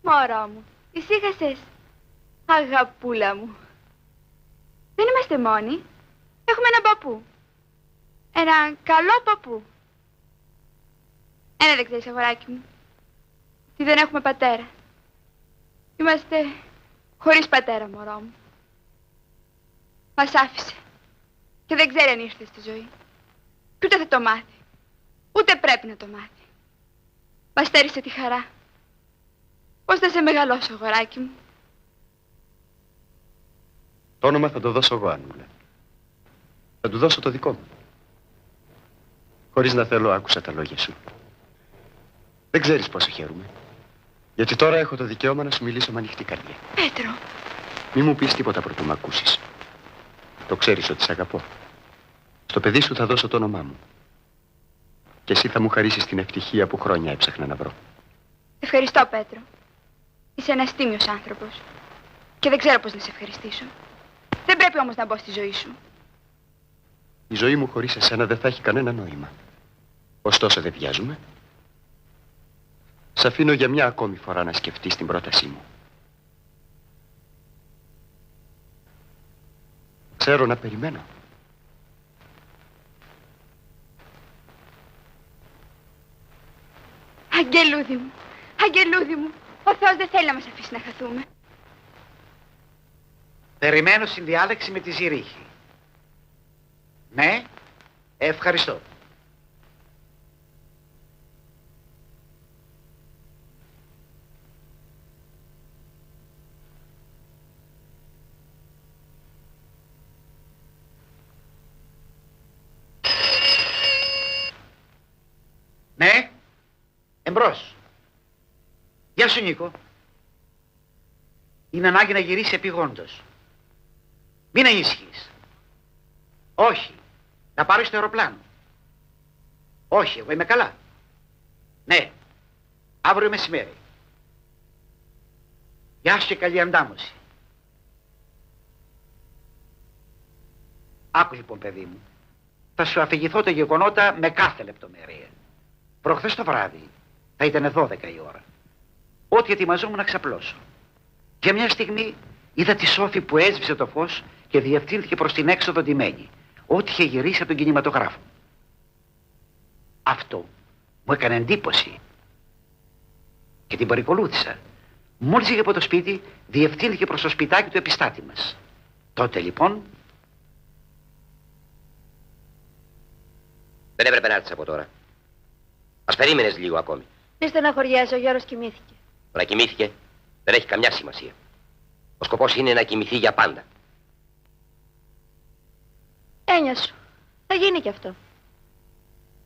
Μωρό μου, ησύχασες. Αγαπούλα μου. Δεν είμαστε μόνοι. Έχουμε έναν παππού. Έναν καλό παππού. Ένα δεν ξέρεις, αγοράκι μου. Τι δεν έχουμε πατέρα. Είμαστε χωρίς πατέρα, μωρό μου. Μας άφησε. Και δεν ξέρει αν ήρθε στη ζωή. Και ούτε θα το μάθει. Ούτε πρέπει να το μάθει. Μας στέρισε τη χαρά. Πώς θα σε μεγαλώσω, αγοράκι μου. Το όνομα θα το δώσω εγώ, Ανούλα. Θα του δώσω το δικό μου. Χωρίς να θέλω, άκουσα τα λόγια σου. Δεν ξέρεις πόσο χαίρομαι. Γιατί τώρα έχω το δικαίωμα να σου μιλήσω με ανοιχτή καρδιά. Πέτρο. Μη μου πεις τίποτα πρωτού μ' ακούσεις. Το ξέρεις ότι σ' αγαπώ. Στο παιδί σου θα δώσω το όνομά μου. Και εσύ θα μου χαρίσεις την ευτυχία που χρόνια έψαχνα να βρω. Ευχαριστώ, Πέτρο. Είσαι ένας τίμιος άνθρωπος. Και δεν ξέρω πώς να σε ευχαριστήσω. Δεν πρέπει όμως να μπω στη ζωή σου. Η ζωή μου χωρίς εσένα δεν θα έχει κανένα νόημα. Ωστόσο δεν βιάζουμε. Σ' αφήνω για μια ακόμη φορά να σκεφτείς την πρότασή μου. Ξέρω να περιμένω. Αγγελούδι μου, αγγελούδι μου. Ο Θεός δεν θέλει να μας αφήσει να χαθούμε. Περιμένω συνδιάλεξη με τη Ζηρίχη. Ναι, ευχαριστώ. Ναι, εμπρός. Γεια σου, Νίκο. Είναι ανάγκη να γυρίσει επιγόντως. Μην ανησυχείς. Όχι, να πάρω στο αεροπλάνο. Όχι, εγώ είμαι καλά. Ναι, αύριο μεσημέρι. Γεια σου και καλή αντάμωση. Άκου λοιπόν, παιδί μου. Θα σου αφηγηθώ τα γεγονότα με κάθε λεπτομέρεια. Προχθές το βράδυ θα ήταν 12 η ώρα. Ό,τι ετοιμαζόμουν να ξαπλώσω. Και μια στιγμή είδα τη Σόφη που έσβησε το φως και διευθύνθηκε προς την έξοδο ντυμένη. Ό,τι είχε γυρίσει από τον κινηματογράφο. Αυτό μου έκανε εντύπωση. Και την παρακολούθησα. Μόλις είχε από το σπίτι, διευθύνθηκε προς το σπιτάκι του επιστάτη μας. Τότε λοιπόν... Δεν έπρεπε να έρθεις από τώρα. Ας περίμενες λίγο ακόμη. Μη στεναχωριέσαι, ο Γιώργος κοιμήθηκε. Να κοιμήθηκε δεν έχει καμιά σημασία. Ο σκοπός είναι να κοιμηθεί για πάντα. Έννοια σου. Θα γίνει και αυτό.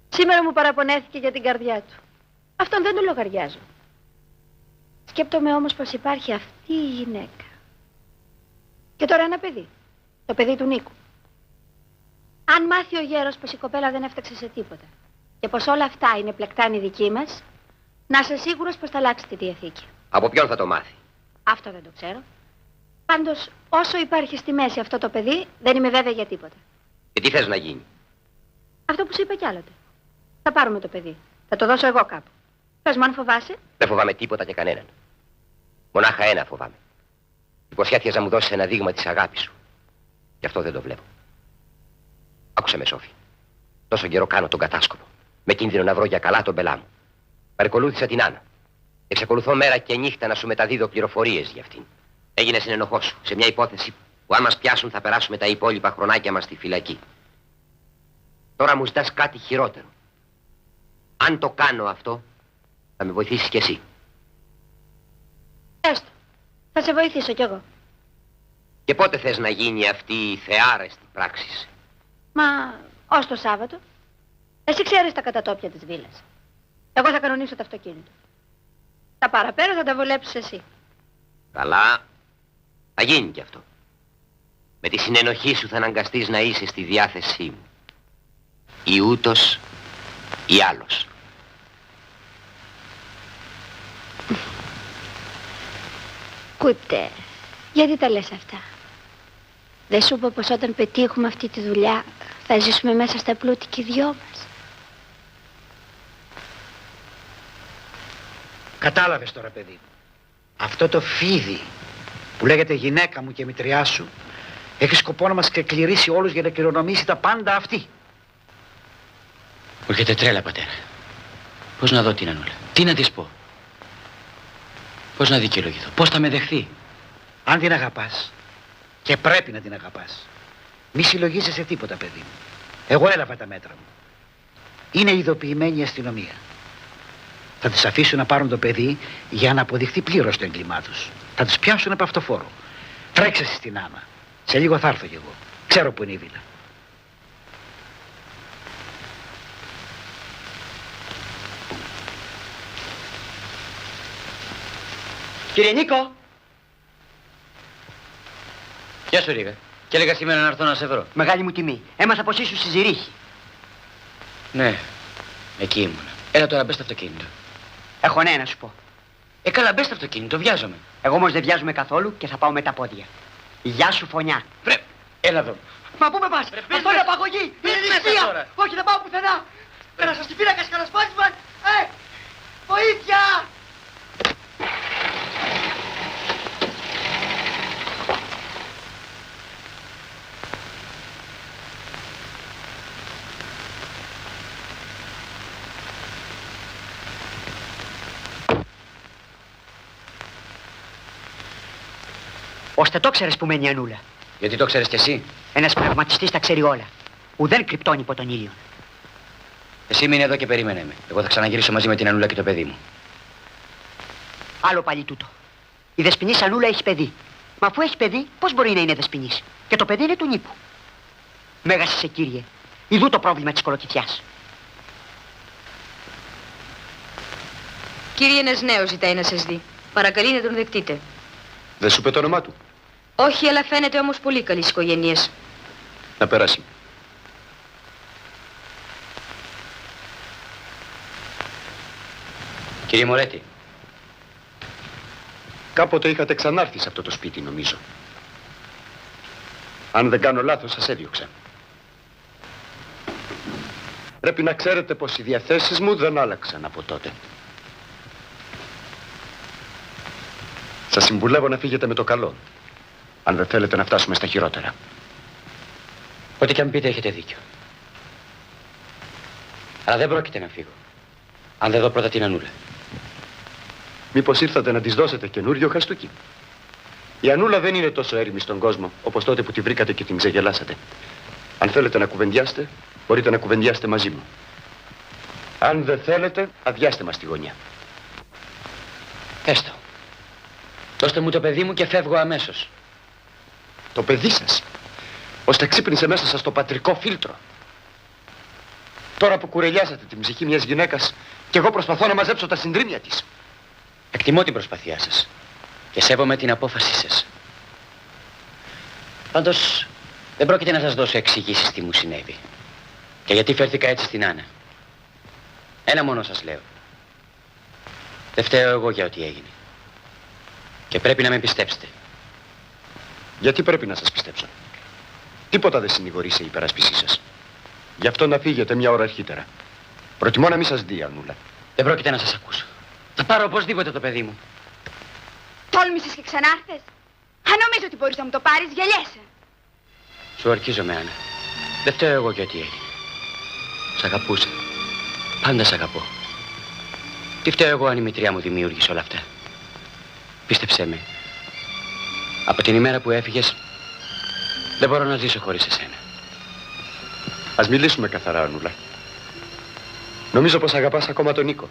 Σήμερα μου παραπονέθηκε για την καρδιά του. Αυτόν δεν το λογαριάζω. Σκέπτομαι όμως πως υπάρχει αυτή η γυναίκα. Και τώρα ένα παιδί. Το παιδί του Νίκου. Αν μάθει ο γέρος πως η κοπέλα δεν έφταξε σε τίποτα και πως όλα αυτά είναι πλεκτάνη δική μας, να είσαι σίγουρος πως θα αλλάξει τη διαθήκη. Από ποιον θα το μάθει? Αυτό δεν το ξέρω. Πάντως, όσο υπάρχει στη μέση αυτό το παιδί, δεν είμαι βέβαια για τίποτα. Και τι θες να γίνει? Αυτό που σου είπα κι άλλοτε. Θα πάρουμε το παιδί. Θα το δώσω εγώ κάπου. Πες μου αν φοβάσαι. Δεν φοβάμαι τίποτα και κανέναν. Μονάχα ένα φοβάμαι. Υποσχέθηκες να μου δώσεις ένα δείγμα της αγάπης σου. Γι' αυτό δεν το βλέπω. Άκουσε με, Σόφη. Τόσο καιρό κάνω τον κατάσκοπο. Με κίνδυνο να βρω για καλά τον πελά μου. Παρακολούθησα την Άννα. Εξακολουθώ μέρα και νύχτα να σου μεταδίδω πληροφορίες για αυτήν. Έγινε συνενοχός σου σε μια υπόθεση που αν μας πιάσουν θα περάσουμε τα υπόλοιπα χρονάκια μας στη φυλακή. Τώρα μου ζητάς κάτι χειρότερο. Αν το κάνω αυτό, θα με βοηθήσεις κι εσύ. Έστω. Θα σε βοηθήσω κι εγώ. Και πότε θες να γίνει αυτή η θεάρεστη πράξη? Μα ως το Σάββατο. Εσύ ξέρεις τα κατατόπια της βίλας. Εγώ θα κανονίσω το αυτοκίνητο. Τα παραπέρα θα τα βολέψεις εσύ. Καλά, θα γίνει κι αυτό. Με τη συνενοχή σου θα αναγκαστείς να είσαι στη διάθεσή μου. Ή ούτως ή άλλος. Κουτέ, γιατί τα λες αυτά? Δεν σου είπα πως όταν πετύχουμε αυτή τη δουλειά θα ζήσουμε μέσα στα πλούτη και οι δυο μας? Κατάλαβες τώρα, παιδί μου. Αυτό το φίδι που λέγεται γυναίκα μου και μητριά σου έχει σκοπό να μας ξεκληρίσει όλους για να κληρονομήσει τα πάντα αυτή. Μου έρχεται τρέλα, πατέρα. Πώς να δω την Ανούλα, τι να της πω, πώς να δικαιολογηθώ, πώς θα με δεχθεί. Αν την αγαπάς, και πρέπει να την αγαπάς, μη συλλογίζεσαι τίποτα, παιδί μου. Εγώ έλαβα τα μέτρα μου. Είναι ειδοποιημένη η αστυνομία. Θα τις αφήσουν να πάρουν το παιδί για να αποδειχθεί πλήρως το έγκλημά τους. Θα τους πιάσουν από αυτοφόρο. Τρέξε στην Άννα. Σε λίγο θα έρθω κι εγώ. Ξέρω που είναι η βίλα. Κύριε Νίκο! Γεια σου, Ρίγα. Και έλεγα σήμερα να έρθω να σε βρω. Μεγάλη μου τιμή. Έμαθα πως ήσουν στη Ζηρίχη. Ναι, εκεί ήμουνα. Έλα τώρα, μπες στο αυτοκίνητο. Έχω ναι να σου πω. Καλά, μπες στο αυτοκίνητο, βιάζομαι. Εγώ όμως δεν βιάζομαι καθόλου και θα πάω με τα πόδια. Γεια σου, φωνιά. Έλα εδώ. Μα πού με πας, αυτό είναι απαγωγή, είναι νηστεία. Όχι, δεν πάω πουθενά. Πέρασα στη φύλακα Καρασπάτισμαν. Βοήθεια! Ώστε το ξέρεις που μένει η Ανούλα. Γιατί το ξέρεις κι εσύ. Ένας πνευματιστής τα ξέρει όλα. Ουδέν κρυπτώνει υπό τον ήλιο. Εσύ μείνε εδώ και περίμενε με. Εγώ θα ξαναγυρίσω μαζί με την Ανούλα και το παιδί μου. Άλλο πάλι τούτο. Η δεσποινής Ανούλα έχει παιδί. Μα αφού έχει παιδί, πώς μπορεί να είναι δεσποινής. Και το παιδί είναι του Νίκου. Μέγας είσαι, κύριε. Ιδού το πρόβλημα της κολοκυθιάς. Κύριε, ένας νέος ζητάει να σας δει. Παρακαλεί να τον δεκτείτε. Δεν σου είπε το όνομά του. Όχι, αλλά φαίνεται όμως πολύ καλής οικογένειας. Να περάσει. Κύριε Μωρέτη. Κάποτε είχατε ξανάρθει σε αυτό το σπίτι, νομίζω. Αν δεν κάνω λάθος, σας έδιωξα. Πρέπει να ξέρετε πως οι διαθέσεις μου δεν άλλαξαν από τότε. Σας συμβουλεύω να φύγετε με το καλό, αν δεν θέλετε να φτάσουμε στα χειρότερα. Ό,τι και αν πείτε έχετε δίκιο. Αλλά δεν πρόκειται να φύγω, αν δεν δω πρώτα την Ανούλα. Μήπως ήρθατε να της δώσετε καινούριο χαστούκι. Η Ανούλα δεν είναι τόσο έρημη στον κόσμο, όπως τότε που τη βρήκατε και την ξεγελάσατε. Αν θέλετε να κουβεντιάσετε, μπορείτε να κουβεντιάσετε μαζί μου. Αν δεν θέλετε, αδειάστε μας τη γωνιά. Έστω. Δώστε μου το παιδί μου και φεύγω αμέσως. Το παιδί σας, ώστε ξύπνησε μέσα σας το πατρικό φίλτρο. Τώρα που κουρελιάσατε την ψυχή μιας γυναίκας και εγώ προσπαθώ να μαζέψω τα συντρίμμια της. Εκτιμώ την προσπάθειά σας και σέβομαι την απόφασή σας. Πάντως δεν πρόκειται να σας δώσω εξηγήσεις τι μου συνέβη και γιατί φέρθηκα έτσι στην Άννα. Ένα μόνο σας λέω. Δεν φταίω εγώ για ό,τι έγινε. Και πρέπει να με πιστέψετε. Γιατί πρέπει να σας πιστέψω? Τίποτα δεν συνηγορεί σε υπεράσπισή σας. Γι' αυτό να φύγετε μια ώρα αρχίτερα. Προτιμώ να μην σας δει, Ανούλα. Δεν πρόκειται να σας ακούσω. Θα πάρω οπωσδήποτε το παιδί μου. Τόλμησες και ξανάρθες. Αν νομίζω ότι μπορείς να μου το πάρεις, γελιέσαι. Σου αρκίζομαι, Άννα. Δεν φταίω εγώ για ό,τι έγινε. Σ' αγαπούσα. Πάντα σ' αγαπώ. Τι φταίω εγώ αν η μητριά μου δημιούργησε όλα αυτά? Πίστεψέ με. Από την ημέρα που έφυγες, δεν μπορώ να ζήσω χωρίς εσένα. Ας μιλήσουμε καθαρά, Ανούλα. Νομίζω πως αγαπάς ακόμα τον Νίκο.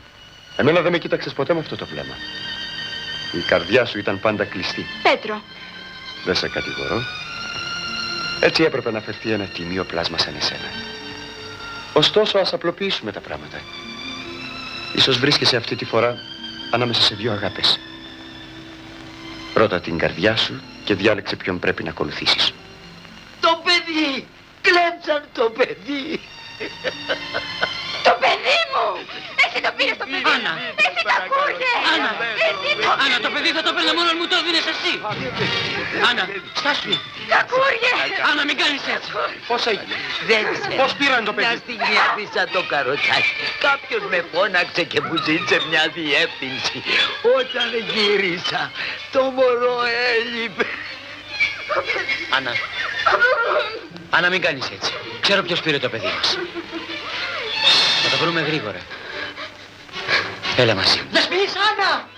Εμένα δεν με κοίταξες ποτέ με αυτό το βλέμμα. Η καρδιά σου ήταν πάντα κλειστή. Πέτρο. Δεν σε κατηγορώ. Έτσι έπρεπε να φερθεί ένα τιμίο πλάσμα σαν εσένα. Ωστόσο, ας απλοποιήσουμε τα πράγματα. Ίσως βρίσκεσαι αυτή τη φορά ανάμεσα σε δύο αγάπες. Ρώτα την καρδιά σου και διάλεξε ποιον πρέπει να ακολουθήσεις. Το παιδί! Κλέψαν το παιδί! Το παιδί μου! Εσύ το πήρες το παιδί μου! Εσύ το ακούγες! Άννα! Εσύ το Άννα, το παιδί θα το παίρνε μόνο μου το έδινες εσύ. Άννα, στάσου. Κακούργε! Άννα, μην κάνεις έτσι. Πώς έγινε? Δεν ξέρω. Πώς πήραν το παιδί? Μια στιγμή άφησα το καροτσάκι. Κάποιος με φώναξε και μου ζήτησε μια διεύθυνση. Όταν γύρισα, το μωρό έλειπε. Άννα. Άννα, μην κάνεις έτσι. Ξέρω ποιος πήρε το παιδί μας. Θα το βρούμε γρήγορα. Έλα μαζί μου. Δεσποινής, Άννα!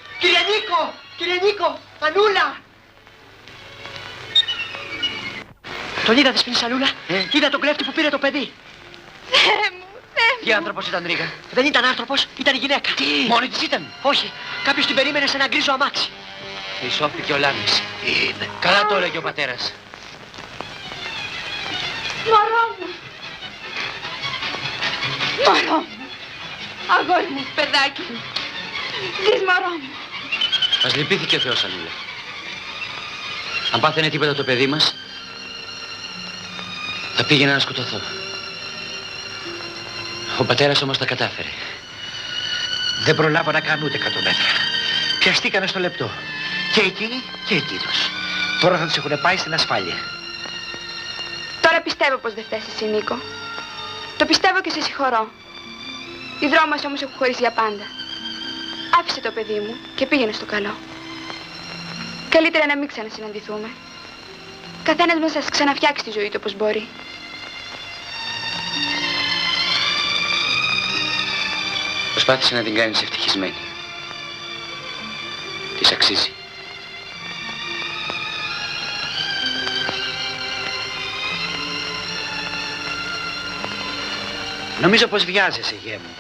Κύριε Νίκο! Ανούλα! Τον είδα, Δεσποινής, Ανούλα. Είδα τον κλέφτη που πήρε το παιδί. Τι άνθρωπος ήταν, Ρίγα? Δεν ήταν άνθρωπος, ήταν η γυναίκα. Τι? Μόνη της ήταν? Όχι, κάποιος την περίμενε σε ένα γκρίζο αμάξι. Η Σόφη και ο Λάμης. Είναι. Καλά το έλεγε ο πατέρας. Μωρό μου! Μωρό μου! Αγόρι μου, παιδάκι μου! Δεις μωρό μου! Μας λυπήθηκε ο Θεός, Ανούλα. Αν πάθαινε τίποτα το παιδί μας, θα πήγαινα να σκοτωθώ. Ο πατέρας όμως τα κατάφερε. Δεν προλάβω να κάνω ούτε 100 μέτρα. Πιαστήκανε στο λεπτό. Και εκείνοι και εκείνος. Τώρα θα τους έχουν πάει στην ασφάλεια. Τώρα πιστεύω πως δεν φταίς εσύ, Νίκο. Το πιστεύω και σε συγχωρώ. Οι δρόμοι μας όμως έχουν χωρίσει για πάντα. Άφησε το παιδί μου και πήγαινε στο καλό. Καλύτερα να μην ξανασυναντηθούμε. Καθένας μας ας ξαναφτιάξει τη ζωή του όπως μπορεί. Προσπάθησε να την κάνεις ευτυχισμένη. Της αξίζει. Νομίζω πως βιάζεσαι, γέ μου.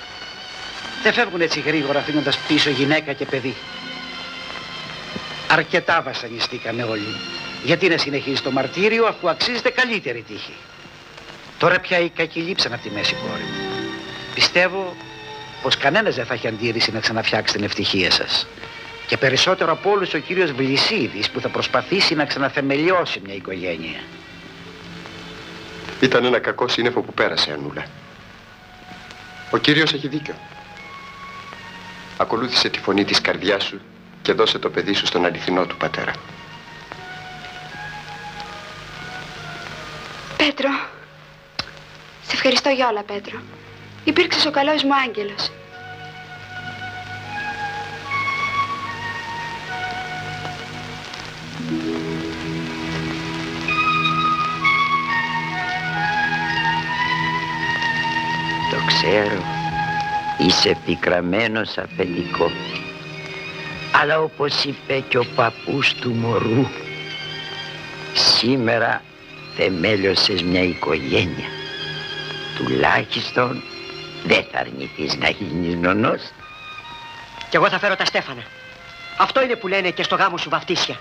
Δεν φεύγουν έτσι γρήγορα αφήνοντας πίσω γυναίκα και παιδί. Αρκετά βασανιστήκαμε όλοι. Γιατί να συνεχίσει το μαρτύριο αφού αξίζεται καλύτερη τύχη. Τώρα πια οι κακοί λείψαν από τη μέση, κόρη μου. Πιστεύω πως κανένας δεν θα έχει αντίρρηση να ξαναφτιάξει την ευτυχία σας. Και περισσότερο από όλους ο κύριος Βλησίδης που θα προσπαθήσει να ξαναθεμελιώσει μια οικογένεια. Ήταν ένα κακό σύννεφο που πέρασε, Ανούλα. Ο Κύριος έχει δίκιο. Ακολούθησε τη φωνή της καρδιάς σου και δώσε το παιδί σου στον αληθινό του πατέρα. Πέτρο, σε ευχαριστώ για όλα, Πέτρο. Υπήρξες ο καλός μου άγγελος. Το ξέρω, είσαι πικραμένος αφεντικό. Αλλά όπως είπε και ο παππούς του μωρού, σήμερα θεμέλιωσες μια οικογένεια. Τουλάχιστον δεν θα αρνηθείς να γίνεις νονός. Κι εγώ θα φέρω τα στέφανα. Αυτό είναι που λένε και στο γάμο σου βαφτίσια.